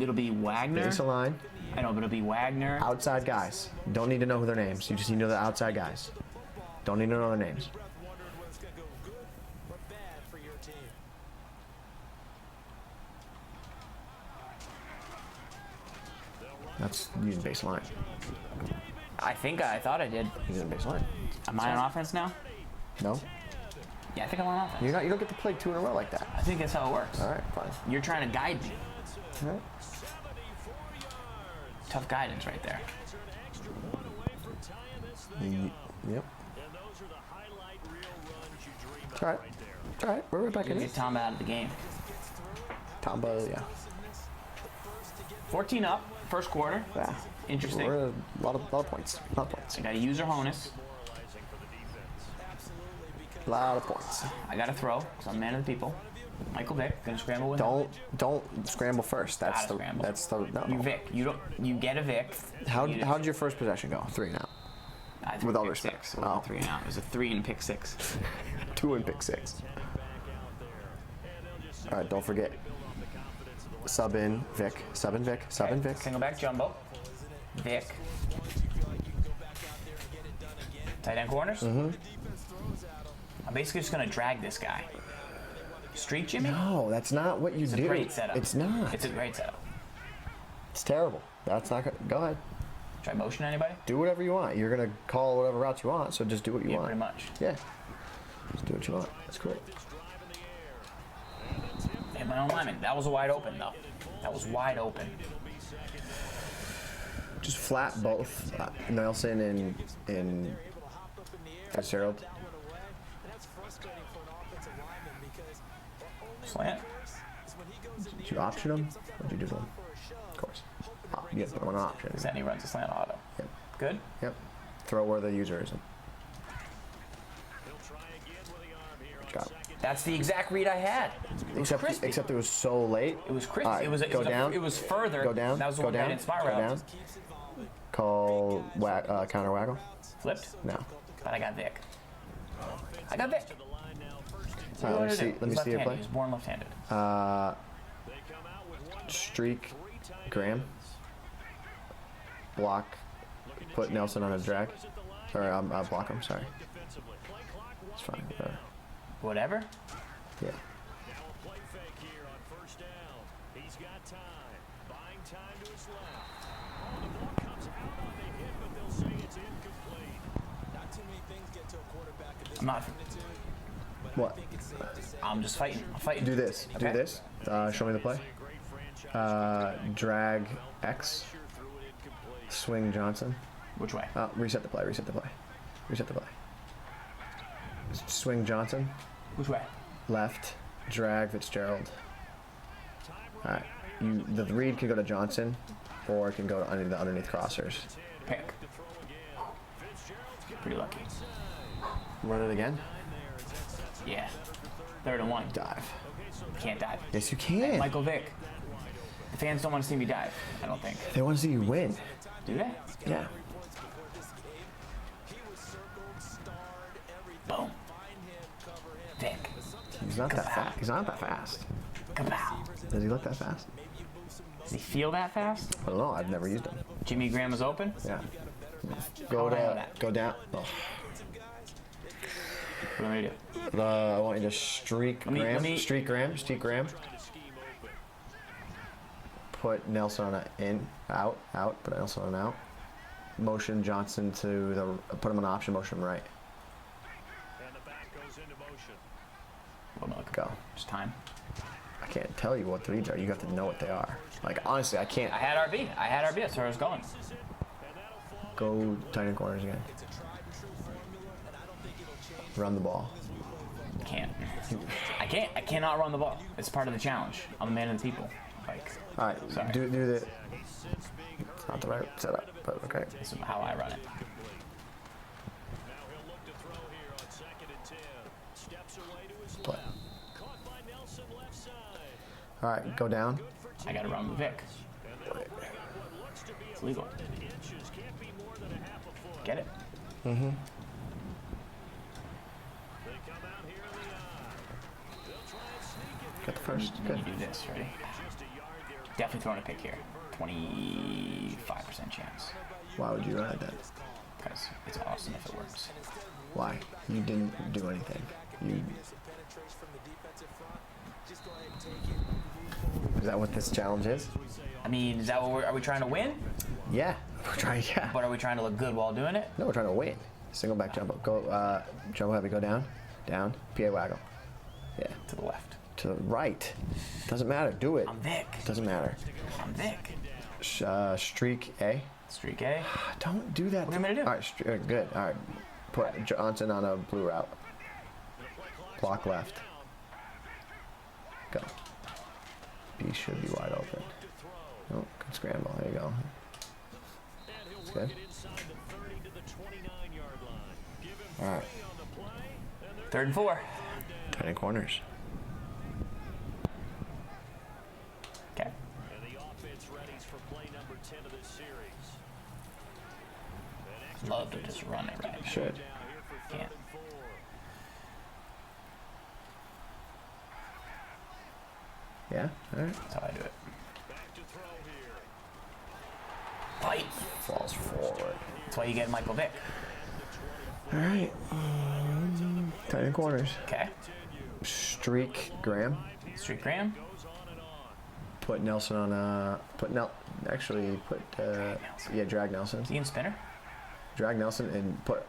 it'll be Wagner. Baseline. I know, but it'll be Wagner. Outside guys. Don't need to know who their names. You just need to know the outside guys. Don't need to know their names. That's using baseline. I thought I did. Using baseline. Am I on offense now? No? Yeah, I think I'm on offense. You don't get to play 2 in a row like that. I think that's how it works. All right, fine. You're trying to guide me. All right. Tough guidance right there. Yep. It's all right. It's all right. We're right back in Get it. Tom out of the game. Tomba, yeah. 14 up, first quarter. Yeah. Interesting. We're a lot of points. A lot of points. I got a user honus. A lot of points. I got to throw because I'm man of the people. Michael Vick, gonna scramble with him. Don't scramble first. That's the scramble. that's the no. You Vic. You get a Vic. How did your first possession go? 3 and out. With all respect. 6. Oh. 3 and out. It was a 3 and pick 6. 2 and pick 6. All right, don't forget. Sub in Vic. Single back jumbo. Vic. Tight end corners. Mm-hmm. I'm basically just gonna drag this guy. Street Jimmy? No, that's not what you do. It's a great setup. It's not. It's a great setup. It's terrible. That's not good. Go ahead. Try motion anybody? Do whatever you want. You're gonna call whatever route you want, so just do what you want. Pretty much. Yeah. Just do what you want. That's cool. Hit my own lineman. That was wide open though. That was wide open. Just flat both Nelson and Fitzgerald. Slant. Did you option them? Or did you do one? Of course. You get to put them on option. Then he runs a slant auto. Yep. Good? Yep. Throw where the user isn't. Good job. That's the exact read I had. It was crispy. Except it was so late. It was crispy. Right, It was down. It was further. Go down. That was the Go one down. that didn't spy Go route. down. Call counter waggle. Flipped. No. But I got Vic. I got Vic. All right, let me see your play. He was born left-handed. Streak Graham. Block. Put Nelson on a drag. Or block him. Sorry. It's fine. Whatever. Yeah. I'm not. What? I'm just fighting. I'm fighting. Do this. Okay. Do this. Show me the play. Drag X. Swing Johnson. Which way? Reset the play. Reset the play. Reset the play. Swing Johnson. Which way? Left. Drag Fitzgerald. All right. The read can go to Johnson, or it can go to underneath crossers. Pick. Pretty lucky. Run it again. Yeah. 3rd and 1. Dive. Can't dive. Yes, you can. Michael Vick. The fans don't want to see me dive, I don't think. They want to see you win. Do they? Yeah. Boom. Vick. He's not that fast. He's not that fast. Kapow. Does he look that fast? Does he feel that fast? I don't know. I've never used him. Jimmy Graham was open? Yeah. How would I know that? Go down. Oh. What do I do? I want you to streak Graham. Streak Graham. Put Nelson on out. Put Nelson on out. Motion Johnson to the. Put him on option. Motion right. And the back goes into motion. What am I looking Go. for? Just time. I can't tell you what the reads are. You have to know what they are. Like honestly, I can't. I had RB. That's where I was going. Go tight end corners again. Run the ball. Can't. I cannot run the ball. It's part of the challenge. I'm a man of the people. Like. All right. Sorry. Do the. It's not the right setup, but okay. This is how I run it. Now he'll look to throw here on 2nd and 10. Steps away to his Play. left. Caught by Nelson left side. All right. Go down. I gotta run with Vic. It's legal. Inches can't be more than a half a foot. Get it? Mm-hmm. They come out here in the eye. They'll try and sneak it Got the first. You Good. do this, ready? just a yard there. Definitely throwing a pick here. 25% chance. Why would you ride that? Because it's awesome if it works. Why? You didn't do anything. Is that what this challenge is? I mean, is that what are we trying to win? Yeah. We're trying. Yeah. But are we trying to look good while doing it? No, we're trying to win. Single back jump up. Go. Jump heavy. Go down. Down. PA waggle. Yeah. To the left. To the right. Doesn't matter. Do it. I'm Vic. Doesn't matter. I'm Vic. Streak A. Streak A. Don't do that. What do you want me to do? All right. Good. All right. Put Johnson on a blue route. Block left. Go. B should be wide open. Oh, good scramble. There you go. That's good. All right. 3rd and 4. Tight end corners. Okay. And the offense readies for play number 10 of this series. Love to just run it right. Should. Can't. Yeah. All right. That's how I do it. Back to throw here. Fight. Falls forward. That's why you get Michael Vick. All right. Tight end corners. Okay. Streak Graham. Streak Graham. Put Nelson on a. Actually, put. Yeah, drag Nelson. Is he in spinner? Drag Nelson and put